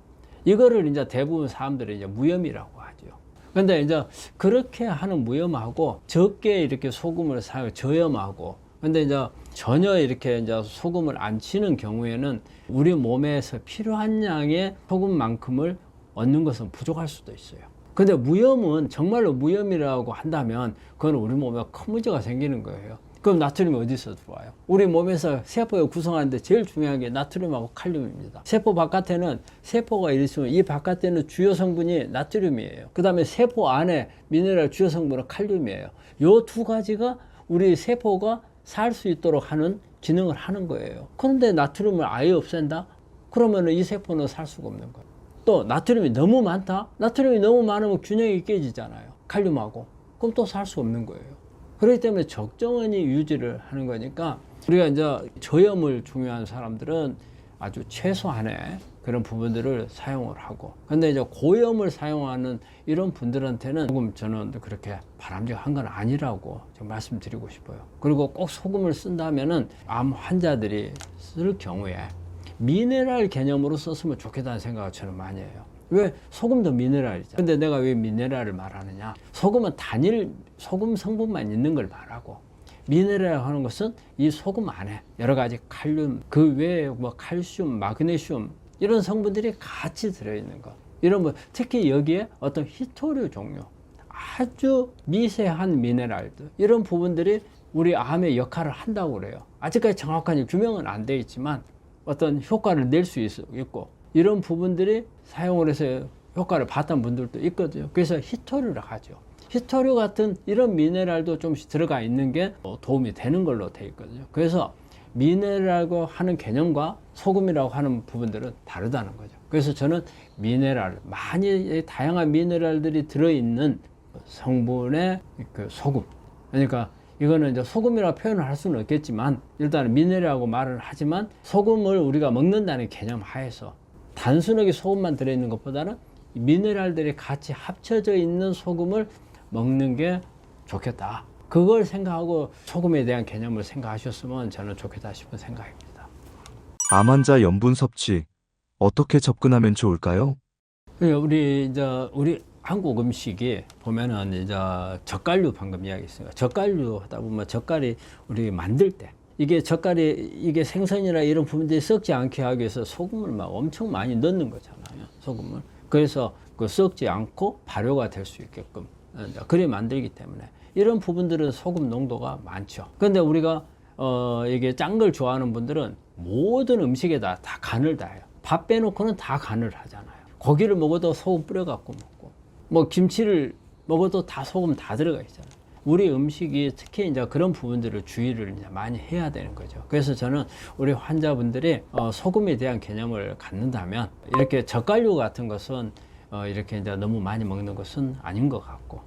이거를 이제 대부분 사람들이 이제 무염이라고 하죠. 근데 이제 그렇게 하는 무염하고 적게 이렇게 소금을 사용, 저염하고, 근데 이제 전혀 이렇게 이제 소금을 안 치는 경우에는 우리 몸에서 필요한 양의 소금만큼을 얻는 것은 부족할 수도 있어요. 근데 무염은 정말로 무염이라고 한다면 그건 우리 몸에 큰 문제가 생기는 거예요. 그럼 나트륨이 어디서 들어와요? 우리 몸에서 세포를 구성하는데 제일 중요한 게 나트륨하고 칼륨입니다. 세포 바깥에는, 세포가 있으면 이 바깥에는 주요 성분이 나트륨이에요. 그 다음에 세포 안에 미네랄 주요 성분은 칼륨이에요. 요 두 가지가 우리 세포가 살 수 있도록 하는 기능을 하는 거예요. 그런데 나트륨을 아예 없앤다? 그러면 이 세포는 살 수가 없는 거예요. 또 나트륨이 너무 많다? 나트륨이 너무 많으면 균형이 깨지잖아요. 칼륨하고. 그럼 또 살 수 없는 거예요. 그렇기 때문에 적정원이 유지를 하는 거니까 우리가 이제 저염을 중요한 사람들은 아주 최소한의 그런 부분들을 사용을 하고, 근데 이제 고염을 사용하는 이런 분들한테는 조금 저는 그렇게 바람직한 건 아니라고 좀 말씀드리고 싶어요. 그리고 꼭 소금을 쓴다면은 암 환자들이 쓸 경우에 미네랄 개념으로 썼으면 좋겠다는 생각을 저는 많이 해요. 왜? 소금도 미네랄이잖아. 근데 내가 왜 미네랄을 말하느냐? 소금은 단일 소금 성분만 있는 걸 말하고, 미네랄 하는 것은 이 소금 안에 여러 가지 칼륨, 그 외에 뭐 칼슘, 마그네슘 이런 성분들이 같이 들어있는 것. 이런 뭐 특히 여기에 어떤 히토류 종류, 아주 미세한 미네랄들, 이런 부분들이 우리 암의 역할을 한다고 그래요. 아직까지 정확한 규명은 안 돼 있지만 어떤 효과를 낼 수 있고, 이런 부분들이 사용을 해서 효과를 봤던 분들도 있거든요. 그래서 히토류라고 하죠. 히토류 같은 이런 미네랄도 좀씩 들어가 있는 게 도움이 되는 걸로 되어 있거든요. 그래서 미네랄이라고 하는 개념과 소금이라고 하는 부분들은 다르다는 거죠. 그래서 저는 미네랄, 많이 다양한 미네랄들이 들어있는 성분의 그 소금. 그러니까 이거는 이제 소금이라고 표현을 할 수는 없겠지만, 일단은 미네랄이라고 말을 하지만 소금을 우리가 먹는다는 개념 하에서 단순하게 소금만 들어있는 것보다는 미네랄들이 같이 합쳐져 있는 소금을 먹는 게 좋겠다. 그걸 생각하고 소금에 대한 개념을 생각하셨으면 저는 좋겠다 싶은 생각입니다. 암 환자 염분 섭취 어떻게 접근하면 좋을까요? 우리 한국 음식이 보면은 이제 젓갈류 방금 이야기했어요. 젓갈류 하다 보면 젓갈이 우리 만들 때 이게 젓갈이 이게 생선이나 이런 부분들이 썩지 않게 하기 위해서 소금을 막 엄청 많이 넣는 거잖아요. 소금을. 그래서 그 썩지 않고 발효가 될 수 있게끔 그래 만들기 때문에 이런 부분들은 소금 농도가 많죠. 그런데 우리가 이게 짠 걸 좋아하는 분들은 모든 음식에다 다 간을 다 해요. 밥 빼놓고는 다 간을 하잖아요. 고기를 먹어도 소금 뿌려갖고 먹고, 뭐 김치를 먹어도 다 소금 다 들어가 있잖아요. 우리 음식이 특히 이제 그런 부분들을 주의를 이제 많이 해야 되는 거죠. 그래서 저는 우리 환자분들이 소금에 대한 개념을 갖는다면 이렇게 젓갈류 같은 것은 이렇게 이제 너무 많이 먹는 것은 아닌 것 같고,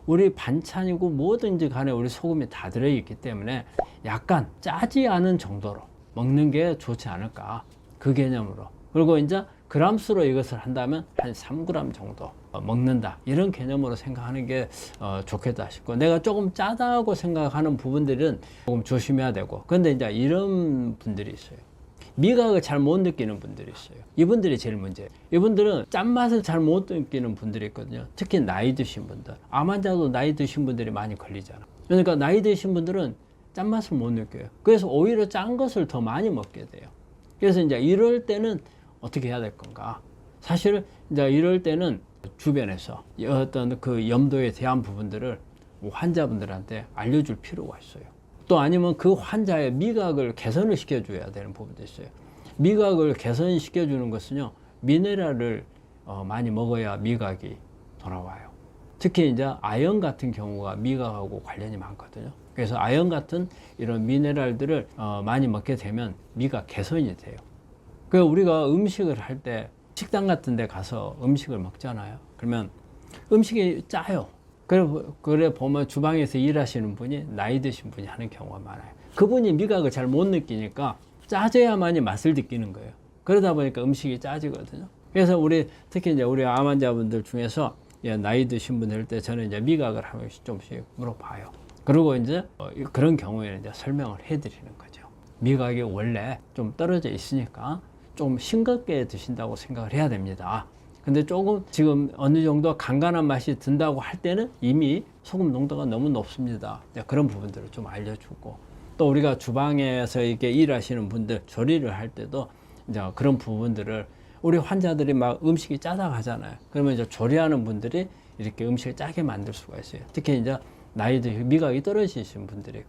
우리 반찬이고 뭐든지 간에 우리 소금이 다 들어있기 때문에 약간 짜지 않은 정도로 먹는 게 좋지 않을까, 그 개념으로. 그리고 이제 그람수로 이것을 한다면 한 3g 정도 먹는다, 이런 개념으로 생각하는 게 좋겠다 싶고, 내가 조금 짜다고 생각하는 부분들은 조금 조심해야 되고, 근데 이제 이런 분들이 있어요. 미각을 잘 못 느끼는 분들이 있어요. 이분들이 제일 문제예요. 이분들은 짠맛을 잘 못 느끼는 분들이 있거든요. 특히 나이 드신 분들, 암 환자도 나이 드신 분들이 많이 걸리잖아. 그러니까 나이 드신 분들은 짠맛을 못 느껴요. 그래서 오히려 짠 것을 더 많이 먹게 돼요. 그래서 이제 이럴 때는 어떻게 해야 될 건가? 사실 이제 이럴 때는 주변에서 어떤 그 염도에 대한 부분들을 환자분들한테 알려줄 필요가 있어요. 또 아니면 그 환자의 미각을 개선을 시켜줘야 되는 부분도 있어요. 미각을 개선시켜주는 것은요, 미네랄을 많이 먹어야 미각이 돌아와요. 특히 이제 아연 같은 경우가 미각하고 관련이 많거든요. 그래서 아연 같은 이런 미네랄들을 많이 먹게 되면 미각 개선이 돼요. 그 우리가 음식을 할 때 식당 같은 데 가서 음식을 먹잖아요. 그러면 음식이 짜요. 그래 보면 주방에서 일하시는 분이 나이 드신 분이 하는 경우가 많아요. 그분이 미각을 잘 못 느끼니까 짜져야만이 맛을 느끼는 거예요. 그러다 보니까 음식이 짜지거든요. 그래서 특히 이제 우리 암 환자분들 중에서 나이 드신 분들 때 저는 이제 미각을 한 번씩 좀씩 물어봐요. 그리고 이제 그런 경우에는 이제 설명을 해드리는 거죠. 미각이 원래 좀 떨어져 있으니까 좀 싱겁게 드신다고 생각을 해야 됩니다. 근데 조금 지금 어느 정도 간간한 맛이 든다고 할 때는 이미 소금 농도가 너무 높습니다. 그런 부분들을 좀 알려주고, 또 우리가 주방에서 이렇게 일하시는 분들 조리를 할 때도 이제 그런 부분들을 우리 환자들이 막 음식이 짜다고 하잖아요. 그러면 이제 조리하는 분들이 이렇게 음식을 짜게 만들 수가 있어요. 특히 이제 미각이 떨어지신 분들이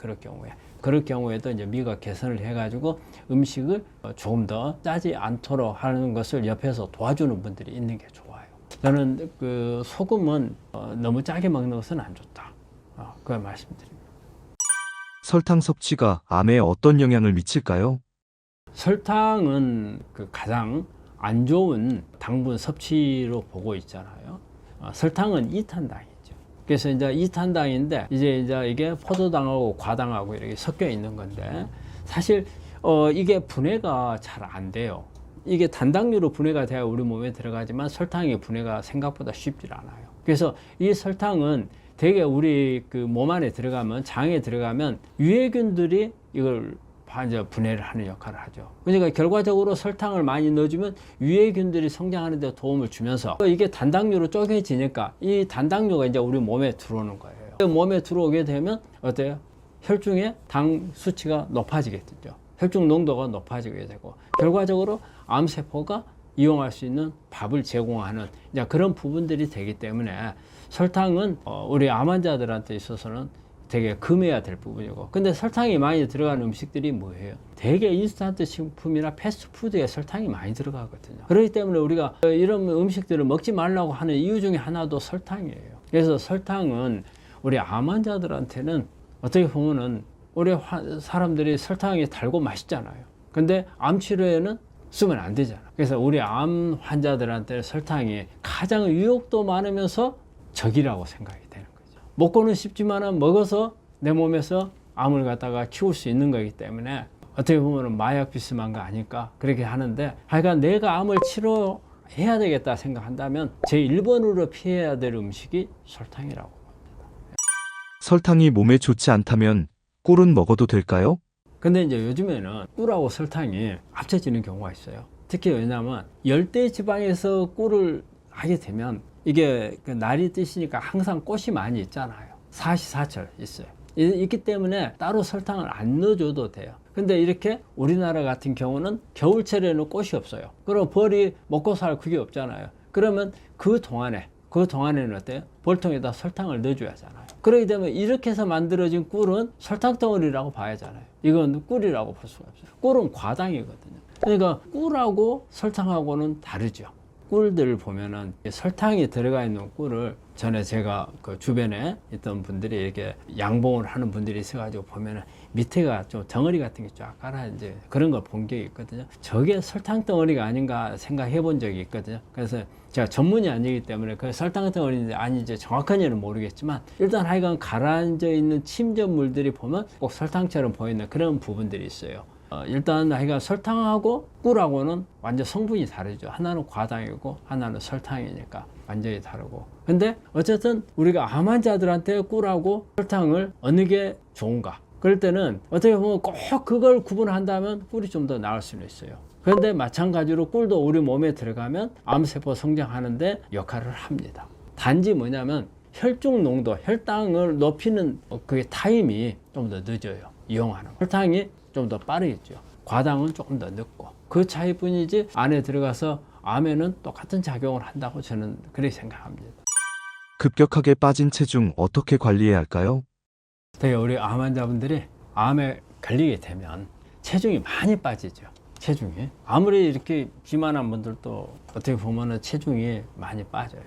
그럴 경우에도 이제 미각 개선을 해가지고 음식을 조금 더 짜지 않도록 하는 것을 옆에서 도와주는 분들이 있는 게 좋아요. 저는 그 소금은 너무 짜게 먹는 것은 안 좋다. 그걸 말씀드립니다. 설탕 섭취가 암에 어떤 영향을 미칠까요? 설탕은 그 가장 안 좋은 당분 섭취로 보고 있잖아요. 설탕은 이탄당이죠. 그래서 이제 이탄당인데 이제 이게 포도당하고 과당하고 이렇게 섞여 있는 건데, 사실 이게 분해가 잘 안 돼요. 이게 단당류로 분해가 돼야 우리 몸에 들어가지만 설탕이 분해가 생각보다 쉽지 않아요. 그래서 이 설탕은 되게 우리 그 몸 안에 들어가면, 장에 들어가면 유해균들이 이걸 분해를 하는 역할을 하죠. 그러니까 결과적으로 설탕을 많이 넣어주면 유해균들이 성장하는 데 도움을 주면서 이게 단당류로 쪼개지니까 이 단당류가 이제 우리 몸에 들어오는 거예요. 몸에 들어오게 되면 어때요? 혈중의 당 수치가 높아지겠죠. 혈중 농도가 높아지게 되고, 결과적으로 암세포가 이용할 수 있는 밥을 제공하는 이제 그런 부분들이 되기 때문에 설탕은 우리 암 환자들한테 있어서는 되게 금해야 될 부분이고, 근데 설탕이 많이 들어가는 음식들이 뭐예요? 되게 인스턴트 식품이나 패스트푸드에 설탕이 많이 들어가거든요. 그렇기 때문에 우리가 이런 음식들을 먹지 말라고 하는 이유 중에 하나도 설탕이에요. 그래서 설탕은 우리 암 환자들한테는 어떻게 보면은 우리 사람들이 설탕이 달고 맛있잖아요. 근데 암 치료에는 쓰면 안 되잖아. 그래서 우리 암 환자들한테 설탕이 가장 유혹도 많으면서 적이라고 생각이 되는 거예요. 먹고는 싶지만 먹어서 내 몸에서 암을 갖다가 키울 수 있는 거기 때문에 어떻게 보면 마약 비슷한 거 아닐까 그렇게 하는데, 하여간 내가 암을 치료해야 되겠다 생각한다면 제1번으로 피해야 될 음식이 설탕이라고 봅니다. 설탕이 몸에 좋지 않다면 꿀은 먹어도 될까요? 근데 이제 요즘에는 꿀하고 설탕이 합쳐지는 경우가 있어요. 특히 왜냐하면 열대 지방에서 꿀을 하게 되면 이게 그 날이 뜨시니까 항상 꽃이 많이 있잖아요. 사시사철 있어요. 있기 때문에 따로 설탕을 안 넣어줘도 돼요. 근데 이렇게 우리나라 같은 경우는 겨울철에는 꽃이 없어요. 그럼 벌이 먹고 살 그게 없잖아요. 그러면 그 동안에는 어때요? 벌통에다 설탕을 넣어줘야 하잖아요. 그러기 때문에 이렇게 해서 만들어진 꿀은 설탕 덩어리라고 봐야 하잖아요. 이건 꿀이라고 볼 수가 없어요. 꿀은 과당이거든요. 그러니까 꿀하고 설탕하고는 다르죠. 꿀들을 보면은 설탕이 들어가 있는 꿀을 전에 제가 그 주변에 있던 분들이 이렇게 양봉을 하는 분들이 있어가지고 보면은 밑에가 좀 덩어리 같은 게 쫙 깔아 이제 그런 걸 본 적이 있거든요. 저게 설탕 덩어리가 아닌가 생각해 본 적이 있거든요. 그래서 제가 전문이 아니기 때문에 그 설탕 덩어리인지 아닌지 정확한지는 모르겠지만, 일단 하여간 가라앉아 있는 침전물들이 보면 꼭 설탕처럼 보이는 그런 부분들이 있어요. 일단 하여간 설탕하고 꿀하고는 완전 성분이 다르죠. 하나는 과당이고 하나는 설탕이니까 완전히 다르고. 근데 어쨌든 우리가 암 환자들한테 꿀하고 설탕을 어느 게 좋은가? 그럴 때는 어떻게 보면 꼭 그걸 구분한다면 꿀이 좀 더 나을 수는 있어요. 그런데 마찬가지로 꿀도 우리 몸에 들어가면 암세포 성장하는데 역할을 합니다. 단지 뭐냐면 혈중 농도, 혈당을 높이는 그게 타임이 좀 더 늦어요. 이용하는 혈당이 좀 더 빠르겠죠. 과당은 조금 더 늦고, 그 차이뿐이지 안에 들어가서 암에는 똑같은 작용을 한다고 저는 그렇게 생각합니다. 급격하게 빠진 체중 어떻게 관리해야 할까요? 되게 우리 암 환자분들이 암에 걸리게 되면 체중이 많이 빠지죠. 체중이. 아무리 이렇게 비만한 분들도 어떻게 보면은 체중이 많이 빠져요.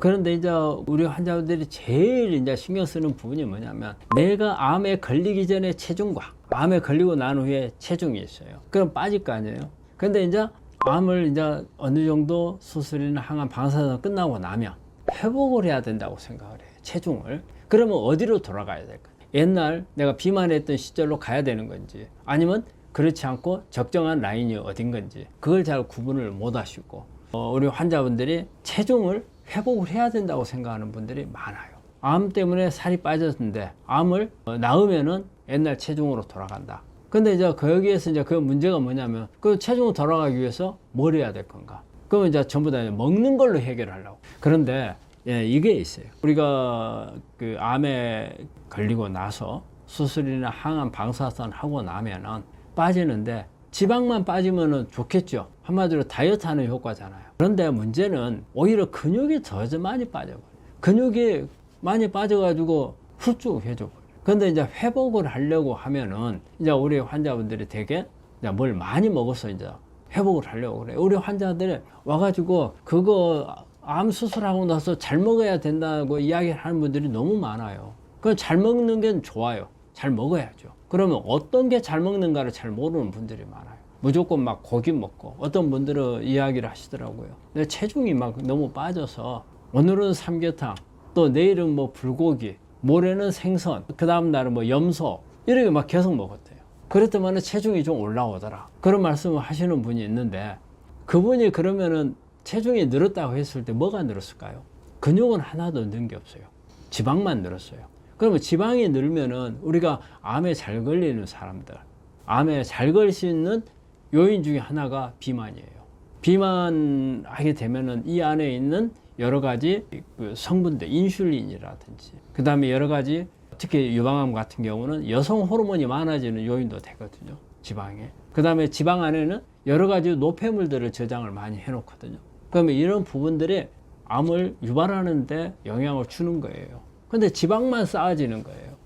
그런데 이제 우리 환자분들이 제일 이제 신경 쓰는 부분이 뭐냐면 내가 암에 걸리기 전에 체중과 암에 걸리고 난 후에 체중이 있어요. 그럼 빠질 거 아니에요. 근데 이제 암을 이제 어느 정도 수술이나 항암 방사선 끝나고 나면 회복을 해야 된다고 생각을 해요. 체중을. 그러면 어디로 돌아가야 될까? 옛날 내가 비만했던 시절로 가야 되는 건지 아니면 그렇지 않고 적정한 라인이 어딘 건지 그걸 잘 구분을 못 하시고 우리 환자분들이 체중을 회복을 해야 된다고 생각하는 분들이 많아요. 암 때문에 살이 빠졌는데 암을 낳으면은 옛날 체중으로 돌아간다. 근데 이제 거기에서 이제 그 문제가 뭐냐면 그 체중으로 돌아가기 위해서 뭘 해야 될 건가? 그러면 이제 전부 다 먹는 걸로 해결하려고. 그런데 예, 이게 있어요. 우리가 그 암에 걸리고 나서 수술이나 항암 방사선 하고 나면은 빠지는데 지방만 빠지면은 좋겠죠. 한마디로 다이어트 하는 효과잖아요. 그런데 문제는 오히려 근육이 더 많이 빠져버려요. 근육이 많이 빠져가지고 훌쭉 해줘버려요. 근데 이제 회복을 하려고 하면은 이제 우리 환자분들이 되게 이제 뭘 많이 먹어서 이제 회복을 하려고 그래요. 우리 환자들이 와가지고 그거 암 수술하고 나서 잘 먹어야 된다고 이야기하는 분들이 너무 많아요. 그 잘 먹는 게 좋아요. 잘 먹어야죠. 그러면 어떤 게 잘 먹는가를 잘 모르는 분들이 많아요. 무조건 막 고기 먹고 어떤 분들은 이야기를 하시더라고요. 내 체중이 막 너무 빠져서 오늘은 삼계탕, 또 내일은 뭐 불고기, 모레는 생선, 그 다음 날은 뭐 염소 이렇게 막 계속 먹었대요. 그랬더니 체중이 좀 올라오더라. 그런 말씀을 하시는 분이 있는데 그분이 그러면은 체중이 늘었다고 했을 때 뭐가 늘었을까요? 근육은 하나도 는 게 없어요. 지방만 늘었어요. 그러면 지방이 늘면은 우리가 암에 잘 걸리는 사람들, 암에 잘 걸릴 수 있는 요인 중에 하나가 비만이에요. 비만하게 되면은 이 안에 있는 여러 가지 그 성분들, 인슐린이라든지, 그 다음에 여러 가지, 특히 유방암 같은 경우는 여성 호르몬이 많아지는 요인도 되거든요. 지방에. 그 다음에 지방 안에는 여러 가지 노폐물들을 저장을 많이 해놓거든요. 그러면 이런 부분들이 암을 유발하는데 영향을 주는 거예요. 근데 지방만 쌓아지는 거예요.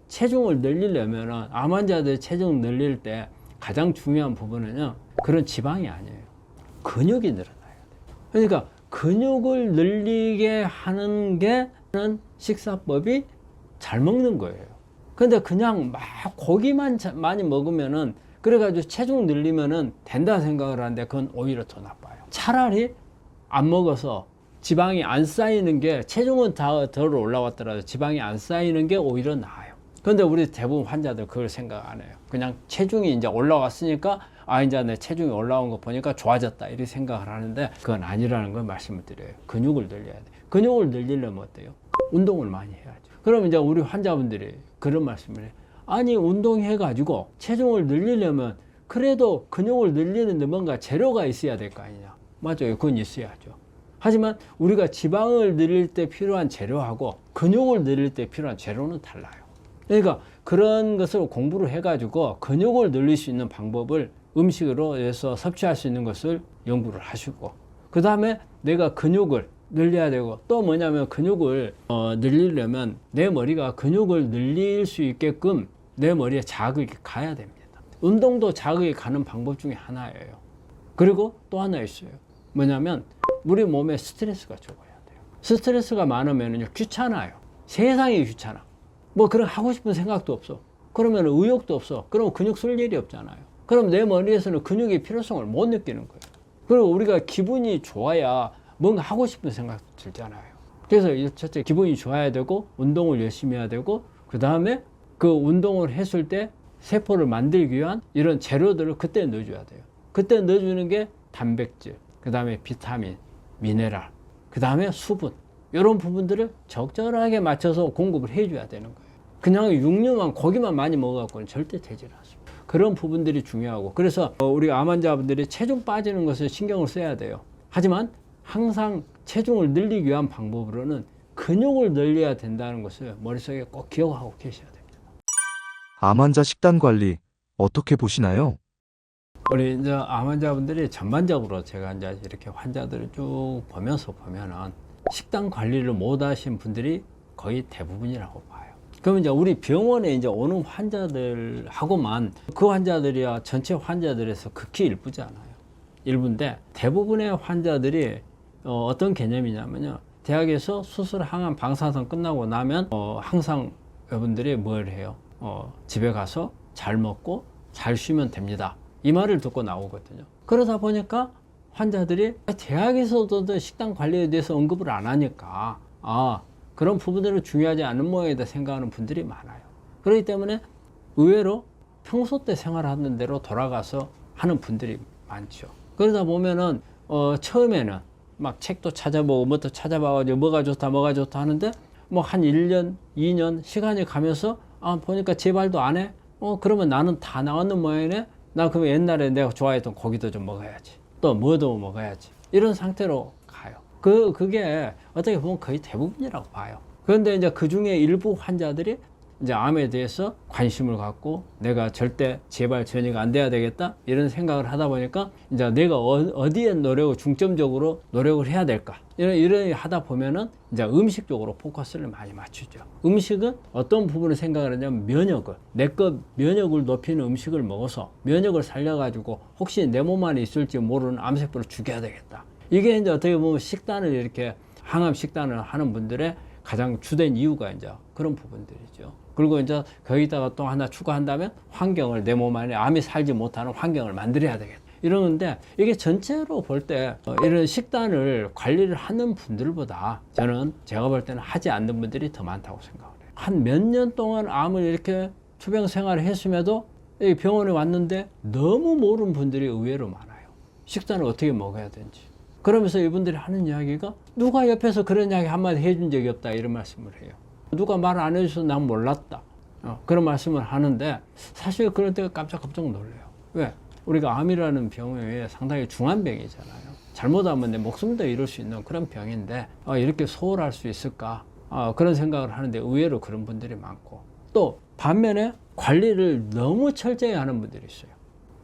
체중을 늘리려면 암 환자들 체중 늘릴 때 가장 중요한 부분은요, 그런 지방이 아니에요. 근육이 늘어나야 돼요. 그러니까 근육을 늘리게 하는 게 식사법이 잘 먹는 거예요. 근데 그냥 막 고기만 많이 먹으면은 그래가지고 체중 늘리면은 된다 생각을 하는데 그건 오히려 더 나빠요. 차라리 안 먹어서 지방이 안 쌓이는 게, 체중은 다 덜 올라왔더라도 지방이 안 쌓이는 게 오히려 나아요. 근데 우리 대부분 환자들 그걸 생각 안 해요. 그냥 체중이 이제 올라왔으니까 이제 내 체중이 올라온 거 보니까 좋아졌다 이렇게 생각을 하는데 그건 아니라는 걸 말씀을 드려요. 근육을 늘려야 돼. 근육을 늘리려면 어때요? 운동을 많이 해야죠. 그럼 이제 우리 환자분들이 그런 말씀을 해요. 아니 운동해가지고 체중을 늘리려면 그래도 근육을 늘리는데 뭔가 재료가 있어야 될 거 아니냐. 맞아요. 그건 있어야죠. 하지만 우리가 지방을 늘릴 때 필요한 재료하고 근육을 늘릴 때 필요한 재료는 달라요. 그러니까 그런 것을 공부를 해가지고 근육을 늘릴 수 있는 방법을 음식으로 해서 섭취할 수 있는 것을 연구를 하시고, 그 다음에 내가 근육을 늘려야 되고, 또 뭐냐면 근육을 늘리려면 내 머리가 근육을 늘릴 수 있게끔 내 머리에 자극이 가야 됩니다. 운동도 자극이 가는 방법 중에 하나예요. 그리고 또 하나 있어요. 뭐냐면 우리 몸에 스트레스가 적어야 돼요. 스트레스가 많으면 귀찮아요. 세상이 귀찮아. 뭐 그런 하고 싶은 생각도 없어. 그러면 의욕도 없어. 그러면 근육 쓸 일이 없잖아요. 그럼 내 머리에서는 근육의 필요성을 못 느끼는 거예요. 그리고 우리가 기분이 좋아야 뭔가 하고 싶은 생각도 들잖아요. 그래서 첫째 기분이 좋아야 되고 운동을 열심히 해야 되고, 그 다음에 그 운동을 했을 때 세포를 만들기 위한 이런 재료들을 그때 넣어줘야 돼요. 그때 넣어주는 게 단백질, 그 다음에 비타민, 미네랄, 그 다음에 수분, 이런 부분들을 적절하게 맞춰서 공급을 해줘야 되는 거예요. 그냥 육류만, 고기만 많이 먹어갖고는 절대 되질 않습니다. 그런 부분들이 중요하고, 그래서 우리 암 환자분들이 체중 빠지는 것을 신경을 써야 돼요. 하지만 항상 체중을 늘리기 위한 방법으로는 근육을 늘려야 된다는 것을 머릿속에 꼭 기억하고 계셔야 됩니다. 암 환자 식단 관리 어떻게 보시나요? 우리 이제 암 환자분들이 전반적으로 제가 이제 이렇게 환자들을 쭉 보면서 보면은 식단 관리를 못 하신 분들이 거의 대부분이라고 봐요. 그러면 이제 우리 병원에 이제 오는 환자들하고만 그 환자들이야 전체 환자들에서 극히 일부잖아요. 일부인데 대부분의 환자들이 어떤 개념이냐면요. 대학에서 수술 항암 방사선 끝나고 나면 항상 여러분들이 뭘 해요? 집에 가서 잘 먹고 잘 쉬면 됩니다. 이 말을 듣고 나오거든요. 그러다 보니까 환자들이 대학에서도 식단 관리에 대해서 언급을 안 하니까 그런 부분들은 중요하지 않은 모양이다 생각하는 분들이 많아요. 그렇기 때문에 의외로 평소 때 생활하는 대로 돌아가서 하는 분들이 많죠. 그러다 보면은 처음에는 막 책도 찾아보고 뭐도 찾아봐가지고 뭐가 좋다 하는데 뭐 한 1년, 2년 시간이 가면서 보니까 제발도 안 해? 그러면 나는 다 나왔는 모양이네? 나 그럼 옛날에 내가 좋아했던 고기도 좀 먹어야지. 또 뭐도 먹어야지. 이런 상태로 가요. 그게 어떻게 보면 거의 대부분이라고 봐요. 그런데 이제 그 중에 일부 환자들이 이제 암에 대해서 관심을 갖고 내가 절대 제발 전이가 안 돼야 되겠다 이런 생각을 하다 보니까 이제 내가 어디에 중점적으로 노력을 해야 될까 이런 하다 보면은 이제 음식 쪽으로 포커스를 많이 맞추죠. 음식은 어떤 부분을 생각을 하냐면 내 것 면역을 높이는 음식을 먹어서 면역을 살려가지고 혹시 내 몸 안에 있을지 모르는 암세포를 죽여야 되겠다. 이게 이제 어떻게 보면 식단을 이렇게 항암 식단을 하는 분들의 가장 주된 이유가 이제 그런 부분들이죠. 그리고 이제 거기다가 또 하나 추가한다면 환경을 내 몸 안에 암이 살지 못하는 환경을 만들어야 되겠다. 이러는데 이게 전체로 볼 때 이런 식단을 관리를 하는 분들보다 저는 제가 볼 때는 하지 않는 분들이 더 많다고 생각을 해요. 한 몇 년 동안 암을 이렇게 투병 생활을 했음에도 이 병원에 왔는데 너무 모르는 분들이 의외로 많아요. 식단을 어떻게 먹어야 되는지. 그러면서 이분들이 하는 이야기가 누가 옆에서 그런 이야기 한마디 해준 적이 없다 이런 말씀을 해요. 누가 말 안 해줘서 난 몰랐다. 그런 말씀을 하는데 사실 그럴 때가 깜짝 놀래요. 왜? 우리가 암이라는 병이 상당히 중한 병이잖아요. 잘못하면 내 목숨도 잃을 수 있는 그런 병인데 이렇게 소홀할 수 있을까? 그런 생각을 하는데 의외로 그런 분들이 많고 또 반면에 관리를 너무 철저히 하는 분들이 있어요.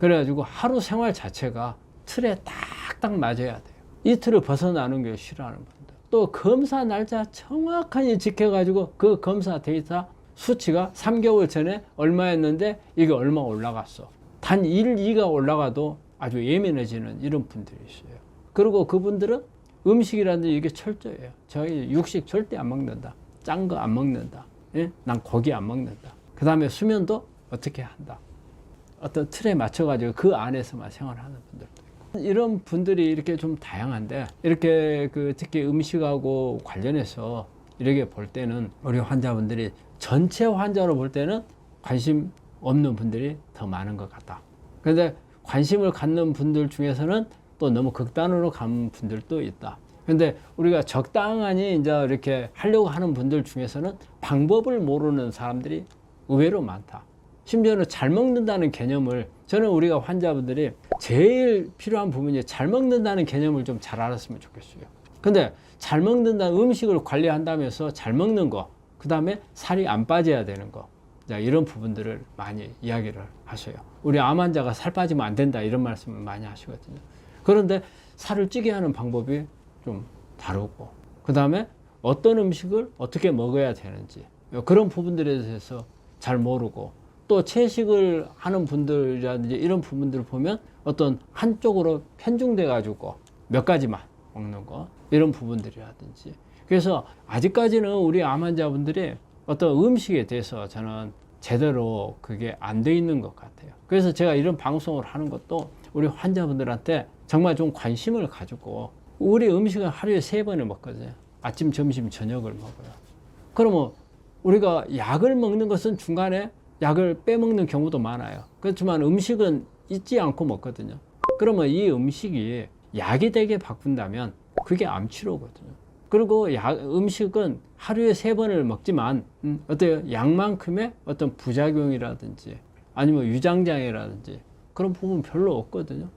그래가지고 하루 생활 자체가 틀에 딱딱 맞아야 돼요. 이 틀을 벗어나는 게 싫어하는 분들. 또 검사 날짜 정확하게 지켜가지고 그 검사 데이터 수치가 3개월 전에 얼마였는데 이게 얼마 올라갔어. 단 1, 2가 올라가도 아주 예민해지는 이런 분들이 있어요. 그리고 그분들은 음식이라든지 이게 철저해요. 저희 육식 절대 안 먹는다. 짠 거 안 먹는다. 예? 난 고기 안 먹는다. 그 다음에 수면도 어떻게 한다. 어떤 틀에 맞춰가지고 그 안에서만 생활하는 분들도 있고. 이런 분들이 이렇게 좀 다양한데 이렇게 특히 음식하고 관련해서 이렇게 볼 때는 우리 환자분들이 전체 환자로 볼 때는 관심 없는 분들이 더 많은 것 같다. 그런데 관심을 갖는 분들 중에서는 또 너무 극단으로 간 분들도 있다. 근데 우리가 적당하니 이제 이렇게 하려고 하는 분들 중에서는 방법을 모르는 사람들이 의외로 많다. 심지어는 잘 먹는다는 개념을 저는 우리가 환자분들이 제일 필요한 부분이 잘 먹는다는 개념을 좀 잘 알았으면 좋겠어요. 근데 잘 먹는다는 음식을 관리한다면서 잘 먹는 거, 그 다음에 살이 안 빠져야 되는 거, 이런 부분들을 많이 이야기를 하셔요. 우리 암 환자가 살 빠지면 안 된다 이런 말씀을 많이 하시거든요. 그런데 살을 찌게 하는 방법이 좀 다르고 그 다음에 어떤 음식을 어떻게 먹어야 되는지 그런 부분들에 대해서 잘 모르고 또 채식을 하는 분들이라든지 이런 부분들을 보면 어떤 한쪽으로 편중돼 가지고 몇 가지만 먹는 거 이런 부분들이라든지 그래서 아직까지는 우리 암 환자분들이 어떤 음식에 대해서 저는 제대로 그게 안 돼 있는 것 같아요. 그래서 제가 이런 방송을 하는 것도 우리 환자분들한테 정말 좀 관심을 가지고 우리 음식은 하루에 3번을 먹거든요. 아침, 점심, 저녁을 먹어요. 그러면 우리가 약을 먹는 것은 중간에 약을 빼먹는 경우도 많아요. 그렇지만 음식은 잊지 않고 먹거든요. 그러면 이 음식이 약이 되게 바꾼다면 그게 암치료거든요. 그리고 음식은 하루에 3번을 먹지만 어때요? 약만큼의 어떤 부작용이라든지 아니면 위장장애라든지 그런 부분 별로 없거든요.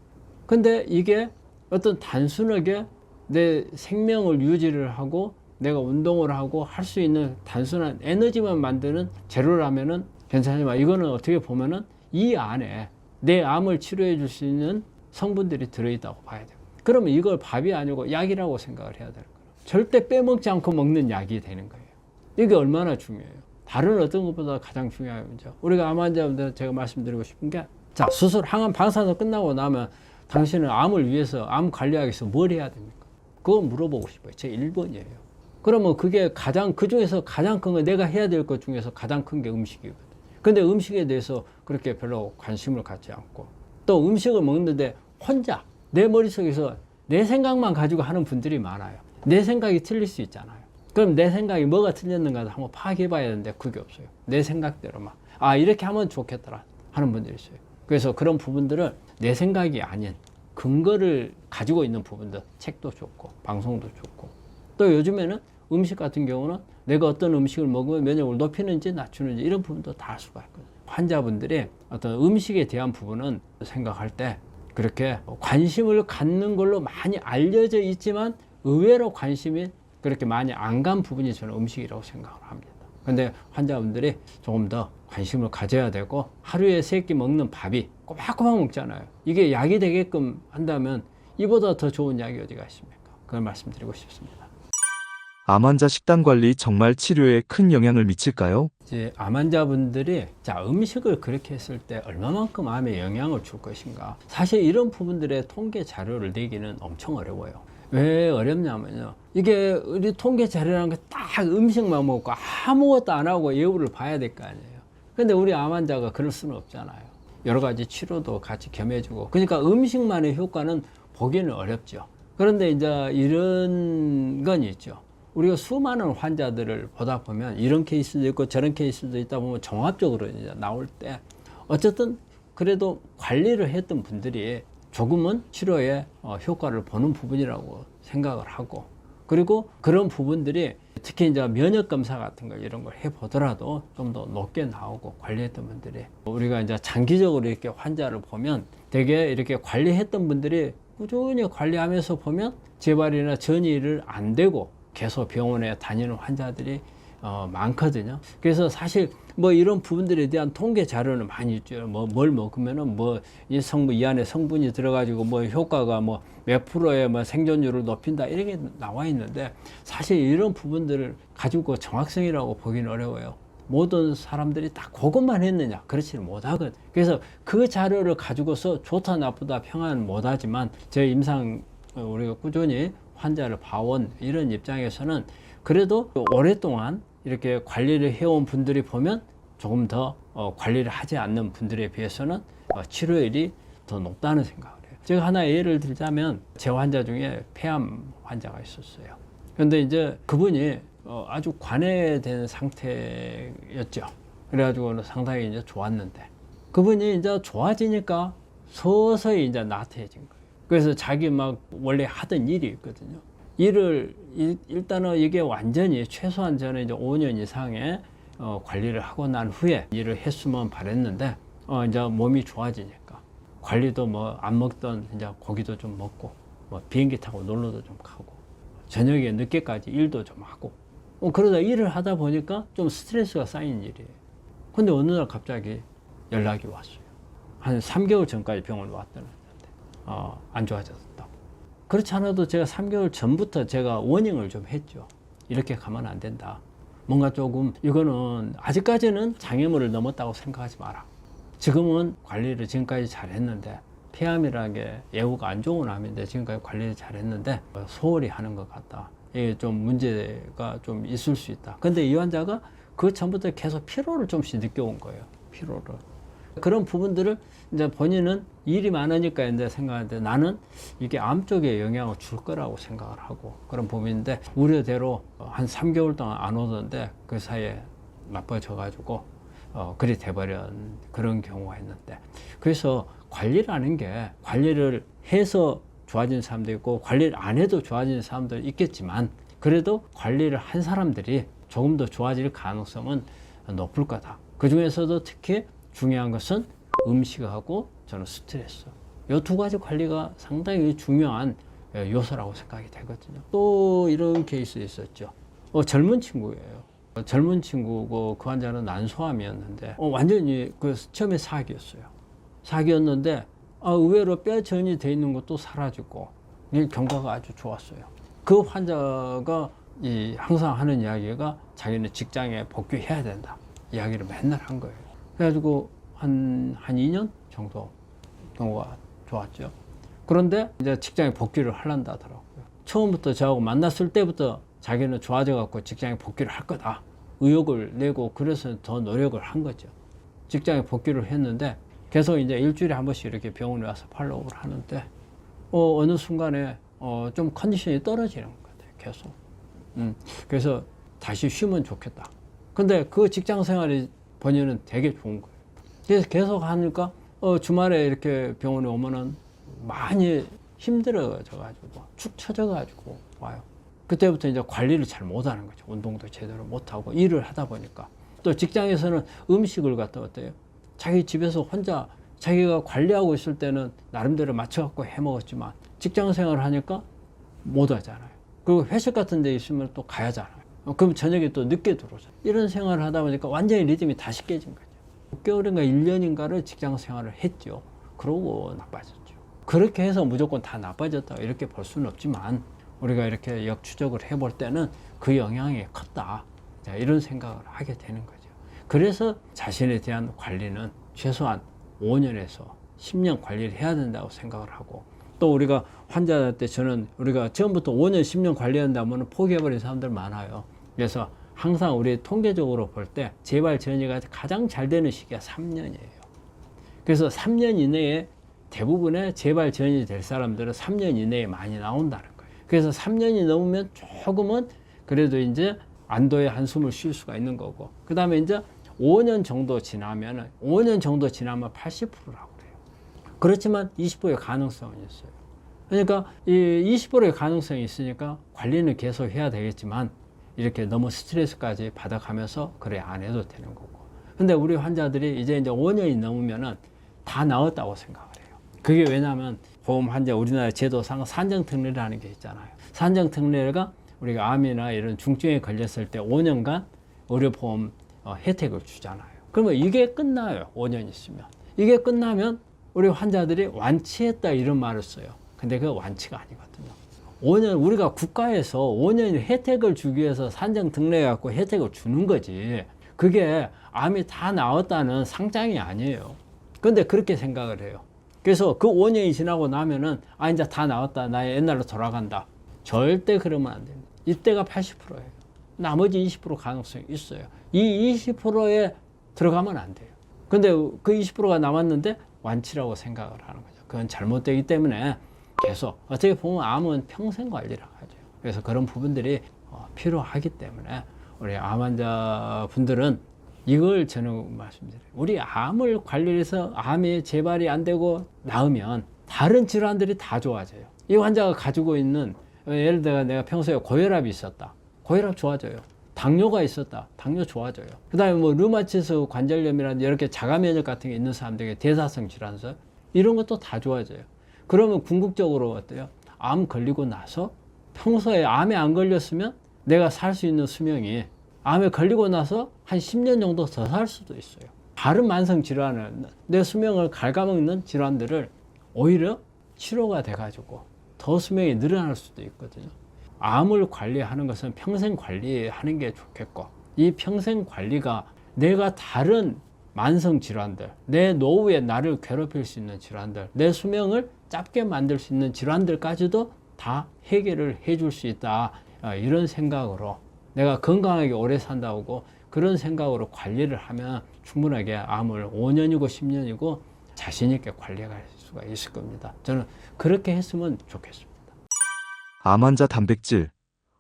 근데 이게 어떤 단순하게 내 생명을 유지를 하고 내가 운동을 하고 할 수 있는 단순한 에너지만 만드는 재료라면은 괜찮지만 이거는 어떻게 보면은 이 안에 내 암을 치료해 줄 수 있는 성분들이 들어있다고 봐야 돼요. 그러면 이걸 밥이 아니고 약이라고 생각을 해야 되는 거예요. 절대 빼먹지 않고 먹는 약이 되는 거예요. 이게 얼마나 중요해요. 다른 어떤 것보다 가장 중요한 문제. 우리가 암 환자분들 제가 말씀드리고 싶은 게, 자, 수술, 항암 방사선 끝나고 나면 당신은 암을 위해서, 암 관리하기 위해서 뭘 해야 됩니까? 그거 물어보고 싶어요. 제 1번이에요. 그러면 그게 그 중에서 가장 큰 거, 내가 해야 될 것 중에서 가장 큰 게 음식이거든. 근데 음식에 대해서 그렇게 별로 관심을 갖지 않고, 또 음식을 먹는데 혼자 내 머릿속에서 내 생각만 가지고 하는 분들이 많아요. 내 생각이 틀릴 수 있잖아요. 그럼 내 생각이 뭐가 틀렸는가 한번 파악해 봐야 되는데 그게 없어요. 내 생각대로만. 아, 이렇게 하면 좋겠더라 하는 분들이 있어요. 그래서 그런 부분들을 내 생각이 아닌 근거를 가지고 있는 부분들, 책도 좋고 방송도 좋고, 또 요즘에는 음식 같은 경우는 내가 어떤 음식을 먹으면 면역을 높이는지 낮추는지 이런 부분도 다 알 수가 있거든요. 환자분들이 어떤 음식에 대한 부분은 생각할 때 그렇게 관심을 갖는 걸로 많이 알려져 있지만 의외로 관심이 그렇게 많이 안 간 부분이 저는 음식이라고 생각을 합니다. 근데 환자분들이 조금 더 관심을 가져야 되고, 하루에 3끼 먹는 밥이 꼬박꼬박 먹잖아요. 이게 약이 되게끔 한다면 이보다 더 좋은 약이 어디가 있습니까? 그걸 말씀드리고 싶습니다. 암 환자 식단 관리 정말 치료에 큰 영향을 미칠까요? 이제 암 환자분들이 자, 음식을 그렇게 했을 때 얼마만큼 암에 영향을 줄 것인가, 사실 이런 부분들의 통계 자료를 내기는 엄청 어려워요. 왜 어렵냐면요, 이게 우리 통계 자료라는 게 딱 음식만 먹고 아무것도 안 하고 예후를 봐야 될 거 아니에요. 근데 우리 암 환자가 그럴 수는 없잖아요. 여러 가지 치료도 같이 겸해주고, 그러니까 음식만의 효과는 보기는 어렵죠. 그런데 이제 이런 건 있죠. 우리가 수많은 환자들을 보다 보면 이런 케이스도 있고 저런 케이스도 있다 보면 종합적으로 이제 나올 때, 어쨌든 그래도 관리를 했던 분들이 조금은 치료에 효과를 보는 부분이라고 생각을 하고, 그리고 그런 부분들이 특히 이제 면역 검사 같은 거 이런 걸 해보더라도 좀 더 높게 나오고, 관리했던 분들이, 우리가 이제 장기적으로 이렇게 환자를 보면 되게 이렇게 관리했던 분들이 꾸준히 관리하면서 보면 재발이나 전이를 안 되고 계속 병원에 다니는 환자들이 많거든요. 그래서 사실 뭐 이런 부분들에 대한 통계 자료는 많이 있죠. 뭐 뭘 먹으면은 뭐 이 성분, 이 안에 성분이 들어가지고 뭐 효과가 뭐 몇 프로의 뭐 생존율을 높인다 이렇게 나와 있는데, 사실 이런 부분들을 가지고 정확성이라고 보기는 어려워요. 모든 사람들이 다 그것만 했느냐, 그렇지는 못하거든. 그래서 그 자료를 가지고서 좋다 나쁘다 평가는 못하지만, 제 임상 우리가 꾸준히 환자를 봐온 이런 입장에서는 그래도 오랫동안 이렇게 관리를 해온 분들이 보면 조금 더 관리를 하지 않는 분들에 비해서는 치료율이 더 높다는 생각을 해요. 제가 하나 예를 들자면, 제 환자 중에 폐암 환자가 있었어요. 그런데 이제 그분이 아주 관해된 상태였죠. 그래가지고 상당히 이제 좋았는데, 그분이 이제 좋아지니까 서서히 이제 나태해진 거예요. 그래서 자기 막 원래 하던 일이 있거든요. 일을 일단은 이게 완전히 최소한 저는 이제 5년 이상의 관리를 하고 난 후에 일을 했으면 바랬는데, 이제 몸이 좋아지니까 관리도 뭐 안 먹던 이제 고기도 좀 먹고, 뭐 비행기 타고 놀러도 좀 가고, 저녁에 늦게까지 일도 좀 하고, 그러다 일을 하다 보니까 좀 스트레스가 쌓인 일이에요. 근데 어느 날 갑자기 연락이 왔어요. 한 3개월 전까지 병원에 왔다는데 안 좋아졌다고. 그렇지 않아도 제가 3개월 전부터 제가 워닝을 좀 했죠. 이렇게 가면 안 된다. 뭔가 조금 이거는 아직까지는 장애물을 넘었다고 생각하지 마라. 지금은 관리를 지금까지 잘했는데, 폐암이라는 게 예후가 안 좋은 암인데 지금까지 관리를 잘했는데 소홀히 하는 것 같다. 이게 좀 문제가 좀 있을 수 있다. 근데 이 환자가 그 전부터 계속 피로를 좀씩 느껴온 거예요. 피로를. 그런 부분들을 이제 본인은 일이 많으니까 이제 생각하는데, 나는 이게 암 쪽에 영향을 줄 거라고 생각을 하고 그런 부분인데, 우려대로 한 3개월 동안 안 오던데 그 사이에 나빠져가지고 그리 돼버린 그런 경우가 있는데, 그래서 관리라는 게 관리를 해서 좋아지는 사람도 있고 관리를 안 해도 좋아지는 사람도 있겠지만, 그래도 관리를 한 사람들이 조금 더 좋아질 가능성은 높을 거다. 그 중에서도 특히 중요한 것은 음식하고 저는 스트레스, 이 두 가지 관리가 상당히 중요한 요소라고 생각이 되거든요. 또 이런 케이스 있었죠. 젊은 친구예요. 젊은 친구고 그 환자는 난소암이었는데 완전히 그 처음에 사기였는데 의외로 뼈전이 돼 있는 것도 사라지고 경과가 아주 좋았어요. 그 환자가 항상 하는 이야기가 자기는 직장에 복귀해야 된다. 이야기를 맨날 한 거예요. 그래가지고 한 2년 정도 동호가 좋았죠. 그런데 이제 직장에 복귀를 하란다 하더라고요. 처음부터 저하고 만났을 때부터 자기는 좋아져 갖고 직장에 복귀를 할 거다. 의욕을 내고 그래서 더 노력을 한 거죠. 직장에 복귀를 했는데 계속 이제 일주일에 한 번씩 이렇게 병원에 와서 팔로우를 하는데 어느 순간에 좀 컨디션이 떨어지는 것 같아요. 계속. 그래서 다시 쉬면 좋겠다. 근데 그 직장 생활이 본인은 되게 좋은 거예요. 그래서 계속 하니까 주말에 이렇게 병원에 오면은 많이 힘들어져가지고 축 처져가지고 와요. 그때부터 이제 관리를 잘 못하는 거죠. 운동도 제대로 못하고 일을 하다 보니까. 또 직장에서는 음식을 갖다 어때요? 자기 집에서 혼자 자기가 관리하고 있을 때는 나름대로 맞춰갖고 해 먹었지만 직장 생활을 하니까 못 하잖아요. 그리고 회식 같은 데 있으면 또 가야 하잖아요. 그럼 저녁에 또 늦게 들어오잖아요. 이런 생활을 하다 보니까 완전히 리듬이 다시 깨진 거죠. 6개월인가 1년인가를 직장 생활을 했죠. 그러고 나빠졌죠. 그렇게 해서 무조건 다 나빠졌다 이렇게 볼 수는 없지만 우리가 이렇게 역추적을 해볼 때는 그 영향이 컸다. 자, 이런 생각을 하게 되는 거죠. 그래서 자신에 대한 관리는 최소한 5년에서 10년 관리를 해야 된다고 생각을 하고 또 우리가 환자한테 저는 우리가 처음부터 5년, 10년 관리한다면 포기해버린 사람들 많아요. 그래서 항상 우리 통계적으로 볼 때 재발 전이가 가장 잘 되는 시기가 3년이에요. 그래서 3년 이내에 대부분의 재발 전이 될 사람들은 3년 이내에 많이 나온다는 거예요. 그래서 3년이 넘으면 조금은 그래도 이제 안도의 한숨을 쉴 수가 있는 거고 그 다음에 이제 5년 정도 지나면 80%라고 그래요. 그렇지만 20%의 가능성은 있어요. 그러니까 이 20%의 가능성이 있으니까 관리는 계속 해야 되겠지만 이렇게 너무 스트레스까지 받아가면서 그래 안 해도 되는 거고. 근데 우리 환자들이 이제 5년이 넘으면은 다 나았다고 생각을 해요. 그게 왜냐하면 보험 환자 우리나라 제도상 산정특례라는 게 있잖아요. 산정특례가 우리가 암이나 이런 중증에 걸렸을 때 5년간 의료보험 혜택을 주잖아요. 그러면 이게 끝나요. 5년 있으면. 이게 끝나면 우리 환자들이 완치했다 이런 말을 써요. 근데 그 완치가 아니거든요. 5년 우리가 국가에서 5년 혜택을 주기 위해서 산정 특례해 갖고 혜택을 주는 거지. 그게 암이 다 나았다는 상장이 아니에요. 근데 그렇게 생각을 해요. 그래서 그 5년이 지나고 나면은 이제 다 나았다. 나 옛날로 돌아간다. 절대 그러면 안 됩니다. 이때가 80%예요. 나머지 20% 가능성이 있어요. 이 20%에 들어가면 안 돼요. 근데 그 20%가 남았는데 완치라고 생각을 하는 거죠. 그건 잘못되기 때문에 계속 어떻게 보면 암은 평생 관리라고 하죠. 그래서 그런 부분들이 필요하기 때문에 우리 암 환자분들은 이걸 저는 말씀드려요. 우리 암을 관리해서 암이 재발이 안 되고 나으면 다른 질환들이 다 좋아져요. 이 환자가 가지고 있는 예를 들어 내가 평소에 고혈압이 있었다. 고혈압 좋아져요. 당뇨가 있었다. 당뇨 좋아져요. 그 다음에 뭐 류마티스 관절염이라든지 이렇게 자가면역 같은 게 있는 사람들에게 대사성 질환서 이런 것도 다 좋아져요. 그러면 궁극적으로 어때요? 암 걸리고 나서 평소에 암에 안 걸렸으면 내가 살 수 있는 수명이 암에 걸리고 나서 한 10년 정도 더 살 수도 있어요. 다른 만성 질환을 내 수명을 갉아먹는 질환들을 오히려 치료가 돼가지고 더 수명이 늘어날 수도 있거든요. 암을 관리하는 것은 평생 관리하는 게 좋겠고 이 평생 관리가 내가 다른 만성 질환들, 내 노후에 나를 괴롭힐 수 있는 질환들, 내 수명을 짧게 만들 수 있는 질환들까지도 다 해결을 해줄 수 있다. 이런 생각으로 내가 건강하게 오래 산다고 그런 생각으로 관리를 하면 충분하게 암을 5년이고 10년이고 자신 있게 관리할 수가 있을 겁니다. 저는 그렇게 했으면 좋겠습니다. 암 환자 단백질,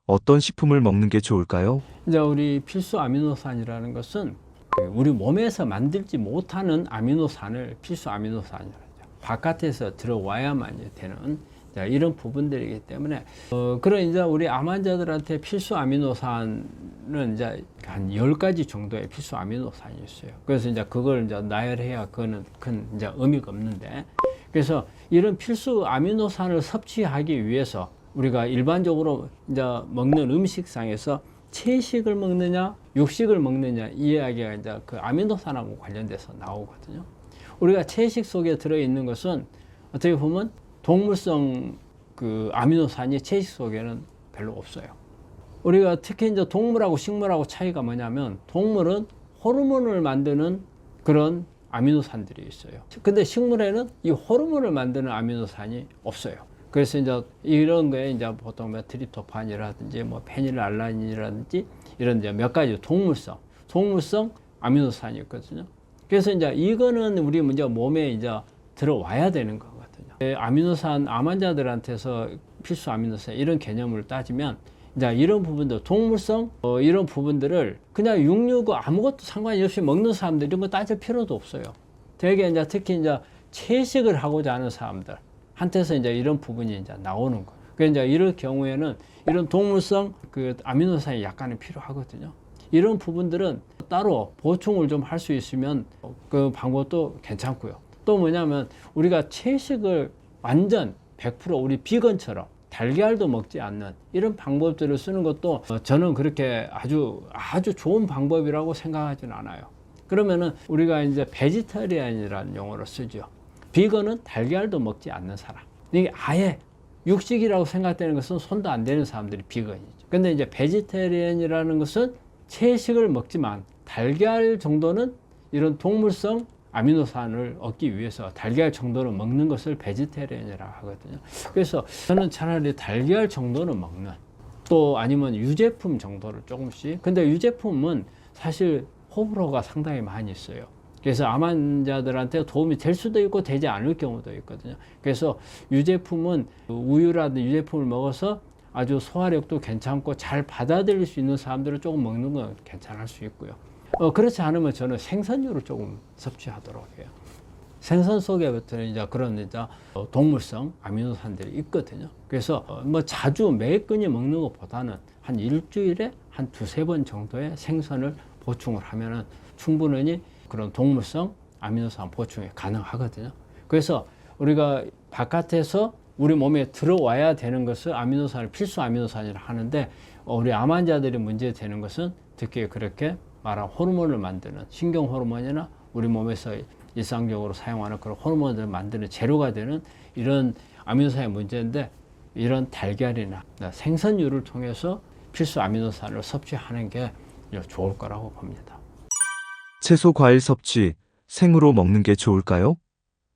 어떤 식품을 먹는 게 좋을까요? 이제 우리 필수 아미노산이라는 것은 우리 몸에서 만들지 못하는 아미노산을 필수 아미노산이라고 하죠. 바깥에서 들어와야만 되는 이런 부분들이기 때문에 그런 이제 우리 암 환자들한테 필수 아미노산은 이제 한 10가지 정도의 필수 아미노산이 있어요. 그래서 이제 그걸 이제 나열해야 그거는 큰 이제 의미가 없는데 그래서 이런 필수 아미노산을 섭취하기 위해서 우리가 일반적으로 이제 먹는 음식상에서 채식을 먹느냐, 육식을 먹느냐 이 이야기가 이제 그 아미노산하고 관련돼서 나오거든요. 우리가 채식 속에 들어있는 것은 어떻게 보면 동물성 그 아미노산이 채식 속에는 별로 없어요. 우리가 특히 이제 동물하고 식물하고 차이가 뭐냐면 동물은 호르몬을 만드는 그런 아미노산들이 있어요. 근데 식물에는 이 호르몬을 만드는 아미노산이 없어요. 그래서 이제 이런 거에 이제 보통 뭐 트립토판이라든지 뭐 페닐알라닌이라든지 이런 이제 몇 가지 동물성 아미노산이 있거든요. 그래서 이제 이거는 우리 이제 몸에 이제 들어와야 되는 거거든요. 아미노산 암 환자들한테서 필수 아미노산 이런 개념을 따지면 이제 이런 부분들 동물성 이런 부분들을 그냥 육류고 아무것도 상관이 없이 먹는 사람들 이런 거 따질 필요도 없어요. 되게 이제 특히 이제 채식을 하고자 하는 사람들 한테서 이제 이런 부분이 이제 나오는 거예요. 그래서 이제 이럴 경우에는 이런 동물성 그 아미노산이 약간은 필요하거든요. 이런 부분들은 따로 보충을 좀 할 수 있으면 그 방법도 괜찮고요. 또 뭐냐면 우리가 채식을 완전 100% 우리 비건처럼 달걀도 먹지 않는 이런 방법들을 쓰는 것도 저는 그렇게 아주 좋은 방법이라고 생각하지는 않아요. 그러면은 우리가 이제 베지터리안이라는 용어를 쓰죠. 비건은 달걀도 먹지 않는 사람. 이게 아예 육식이라고 생각되는 것은 손도 안 대는 사람들이 비건이죠. 근데 이제 베지터리안이라는 것은 채식을 먹지만 달걀 정도는 이런 동물성 아미노산을 얻기 위해서 달걀 정도는 먹는 것을 베지테리안이라고 하거든요. 그래서 저는 차라리 달걀 정도는 먹는 또 아니면 유제품 정도를 조금씩. 근데 유제품은 사실 호불호가 상당히 많이 있어요. 그래서 암 환자들한테 도움이 될 수도 있고 되지 않을 경우도 있거든요. 그래서 유제품은 우유라든 유제품을 먹어서 아주 소화력도 괜찮고 잘 받아들일 수 있는 사람들은 조금 먹는 건 괜찮을 수 있고요. 그렇지 않으면 저는 생선류를 조금 섭취하도록 해요. 생선 속에부터는 이제 그런 이제 동물성 아미노산들이 있거든요. 그래서 뭐 자주 매끈히 먹는 것보다는 한 일주일에 한 두세 번 정도의 생선을 보충을 하면은 충분히 그런 동물성 아미노산 보충이 가능하거든요. 그래서 우리가 바깥에서 우리 몸에 들어와야 되는 것을 아미노산을 필수 아미노산이라 하는데 우리 암 환자들이 문제 되는 것은 특히 그렇게 말한 호르몬을 만드는 신경 호르몬이나 우리 몸에서 일상적으로 사용하는 그런 호르몬을 만드는 재료가 되는 이런 아미노산의 문제인데 이런 달걀이나 생선류를 통해서 필수 아미노산을 섭취하는 게 좋을 거라고 봅니다. 채소 과일 섭취, 생으로 먹는 게 좋을까요?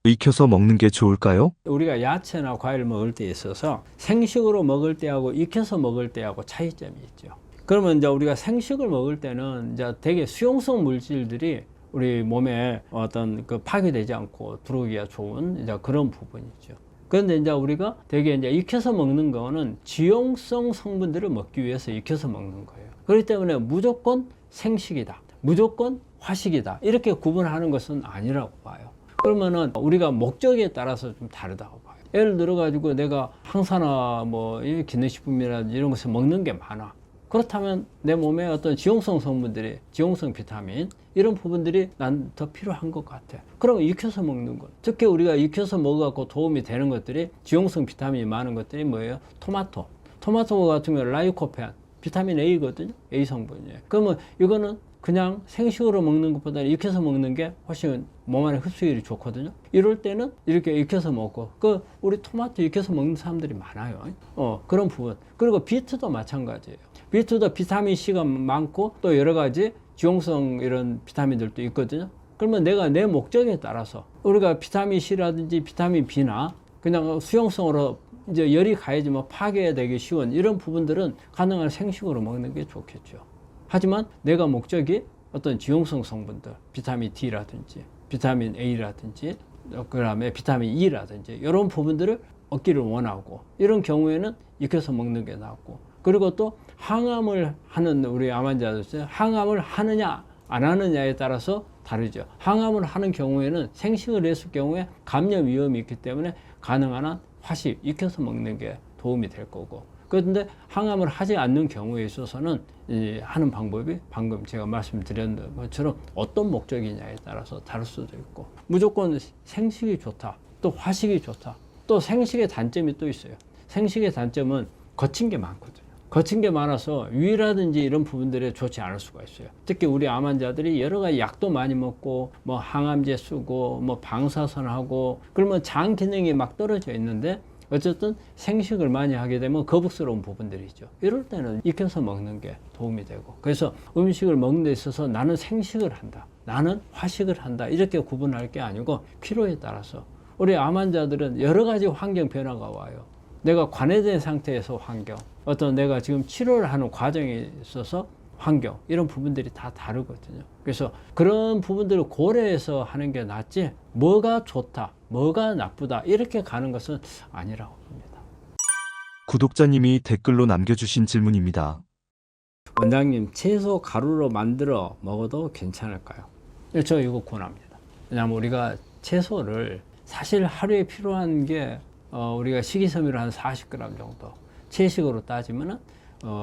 익혀서 먹는 게 좋을까요? 우리가 야채나 과일을 먹을 때 있어서 생식으로 먹을 때하고 익혀서 먹을 때하고 차이점이 있죠. 그러면 이제 우리가 생식을 먹을 때는 이제 되게 수용성 물질들이 우리 몸에 어떤 그 파괴되지 않고 들어오기가 좋은 이제 그런 부분이죠. 그런데 이제 우리가 되게 이제 익혀서 먹는 거는 지용성 성분들을 먹기 위해서 익혀서 먹는 거예요. 그렇기 때문에 무조건 생식이다, 무조건 화식이다 이렇게 구분하는 것은 아니라고 봐요. 그러면은 우리가 목적에 따라서 좀 다르다고 봐요. 예를 들어 가지고 내가 항산화 뭐 기능식품이라든지 이런 것을 먹는 게 많아. 그렇다면 내 몸에 어떤 지용성 성분들이, 지용성 비타민 이런 부분들이 난 더 필요한 것 같아. 그럼 익혀서 먹는 것. 특히 우리가 익혀서 먹어갖고 도움이 되는 것들이 지용성 비타민이 많은 것들이 뭐예요? 토마토 같은 경우는 라이코펜, 비타민 A거든요. A 성분이에요. 그러면 이거는 그냥 생식으로 먹는 것보다는 익혀서 먹는 게 훨씬 몸 안에 흡수율이 좋거든요. 이럴 때는 이렇게 익혀서 먹고, 우리 토마토 익혀서 먹는 사람들이 많아요. 그런 부분. 그리고 비트도 마찬가지예요. 비트도 비타민 C가 많고 또 여러 가지 지용성 이런 비타민들도 있거든요. 그러면 내가 내 목적에 따라서 우리가 비타민 C라든지 비타민 B나 그냥 수용성으로 이제 열이 가해지 뭐 파괴되기 쉬운 이런 부분들은 가능한 생식으로 먹는 게 좋겠죠. 하지만 내가 목적이 어떤 지용성 성분들, 비타민 D라든지 비타민 A라든지 그다음에 비타민 E라든지 이런 부분들을 얻기를 원하고 이런 경우에는 익혀서 먹는 게 낫고, 그리고 또 항암을 하는 우리 암 환자들 항암을 하느냐 안 하느냐에 따라서 다르죠. 항암을 하는 경우에는 생식을 했을 경우에 감염 위험이 있기 때문에 가능한 한 화식, 익혀서 먹는 게 도움이 될 거고, 그런데 항암을 하지 않는 경우에 있어서는 하는 방법이 방금 제가 말씀드린 것처럼 어떤 목적이냐에 따라서 다를 수도 있고, 무조건 생식이 좋다, 또 화식이 좋다, 또 생식의 단점이 또 있어요. 생식의 단점은 거친 게 많거든요. 거친 게 많아서 위라든지 이런 부분들에 좋지 않을 수가 있어요. 특히 우리 암 환자들이 여러 가지 약도 많이 먹고 뭐 항암제 쓰고 뭐 방사선하고 그러면 장 기능이 막 떨어져 있는데 어쨌든 생식을 많이 하게 되면 거북스러운 부분들이 있죠. 이럴 때는 익혀서 먹는 게 도움이 되고, 그래서 음식을 먹는 데 있어서 나는 생식을 한다, 나는 화식을 한다, 이렇게 구분할 게 아니고 필요에 따라서 우리 암 환자들은 여러 가지 환경 변화가 와요. 내가 관해된 상태에서 환경, 어떤 내가 지금 치료를 하는 과정에 있어서 환경, 이런 부분들이 다 다르거든요. 그래서 그런 부분들을 고려해서 하는 게 낫지, 뭐가 좋다, 뭐가 나쁘다, 이렇게 가는 것은 아니라고 봅니다. 구독자님이 댓글로 남겨주신 질문입니다. 원장님, 채소 가루로 만들어 먹어도 괜찮을까요? 저 이거 권합니다. 왜냐하면 우리가 채소를 사실 하루에 필요한 게 우리가 식이섬유로 한 40g 정도, 채식으로 따지면은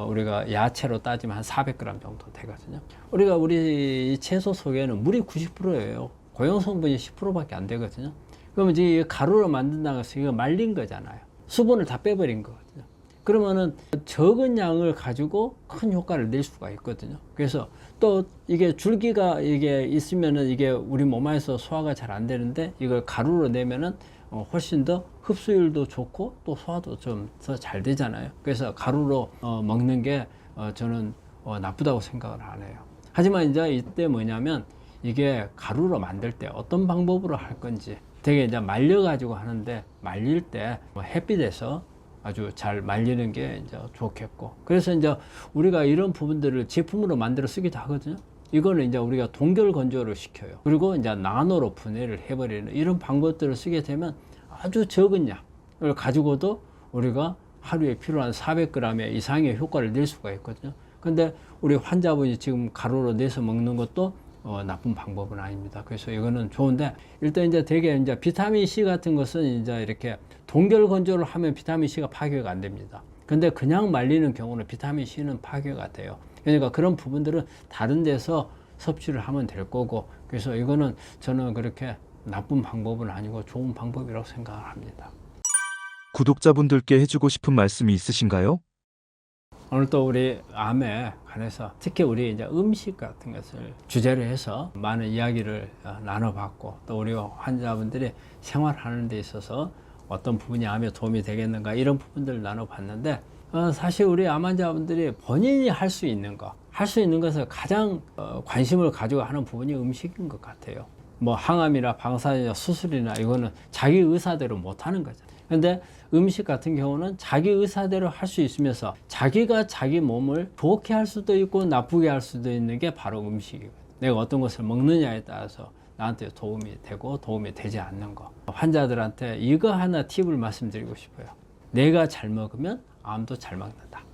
우리가 야채로 따지면 한 400g 정도 되거든요. 우리 채소 속에는 물이 90%예요. 고용 성분이 10%밖에 안 되거든요. 그러면 이제 이 가루로 만든다고 해서 이거 말린 거잖아요. 수분을 다 빼버린 거거든요. 그러면은 적은 양을 가지고 큰 효과를 낼 수가 있거든요. 그래서 또 이게 줄기가 이게 있으면은 이게 우리 몸 안에서 소화가 잘 안 되는데, 이걸 가루로 내면은 훨씬 더 흡수율도 좋고 또 소화도 좀 더 잘 되잖아요. 그래서 가루로 먹는 게 저는 나쁘다고 생각을 안 해요. 하지만 이제 이때 뭐냐면, 이게 가루로 만들 때 어떤 방법으로 할 건지, 되게 이제 말려 가지고 하는데, 말릴 때 햇빛에서 아주 잘 말리는 게 이제 좋겠고, 그래서 이제 우리가 이런 부분들을 제품으로 만들어 쓰기도 하거든요. 이거는 이제 우리가 동결 건조를 시켜요. 그리고 이제 나노로 분해를 해버리는 이런 방법들을 쓰게 되면 아주 적은 양을 가지고도 우리가 하루에 필요한 400g 이상의 효과를 낼 수가 있거든요. 근데 우리 환자분이 지금 가루로 내서 먹는 것도 나쁜 방법은 아닙니다. 그래서 이거는 좋은데, 일단 이제 되게 이제 비타민 C 같은 것은 이제 이렇게 동결 건조를 하면 비타민 C가 파괴가 안 됩니다. 근데 그냥 말리는 경우는 비타민 C는 파괴가 돼요. 그러니까 그런 부분들은 다른 데서 섭취를 하면 될 거고, 그래서 이거는 저는 그렇게 나쁜 방법은 아니고 좋은 방법이라고 생각을 합니다. 구독자분들께 해주고 싶은 말씀이 있으신가요? 오늘 또 우리 암에 관해서 특히 우리 이제 음식 같은 것을 주제로 해서 많은 이야기를 나눠봤고, 또 우리 환자분들이 생활하는 데 있어서 어떤 부분이 암에 도움이 되겠는가, 이런 부분들을 나눠봤는데, 사실 우리 암 환자분들이 본인이 할 수 있는 것을 가장 관심을 가지고 하는 부분이 음식인 것 같아요. 뭐 항암이나 방사제나 수술이나 이거는 자기 의사대로 못 하는 거죠. 근데 음식 같은 경우는 자기 의사대로 할 수 있으면서 자기가 자기 몸을 좋게 할 수도 있고 나쁘게 할 수도 있는 게 바로 음식이거든요. 내가 어떤 것을 먹느냐에 따라서 나한테 도움이 되고 도움이 되지 않는 거. 환자들한테 이거 하나 팁을 말씀드리고 싶어요. 내가 잘 먹으면 암도 잘 먹는다.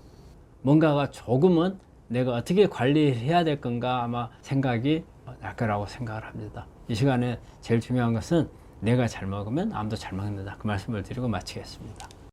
뭔가가 조금은 내가 어떻게 관리해야 될 건가 아마 생각이 날 거라고 생각을 합니다. 이 시간에 제일 중요한 것은 내가 잘 먹으면 암도 잘 먹는다. 그 말씀을 드리고 마치겠습니다.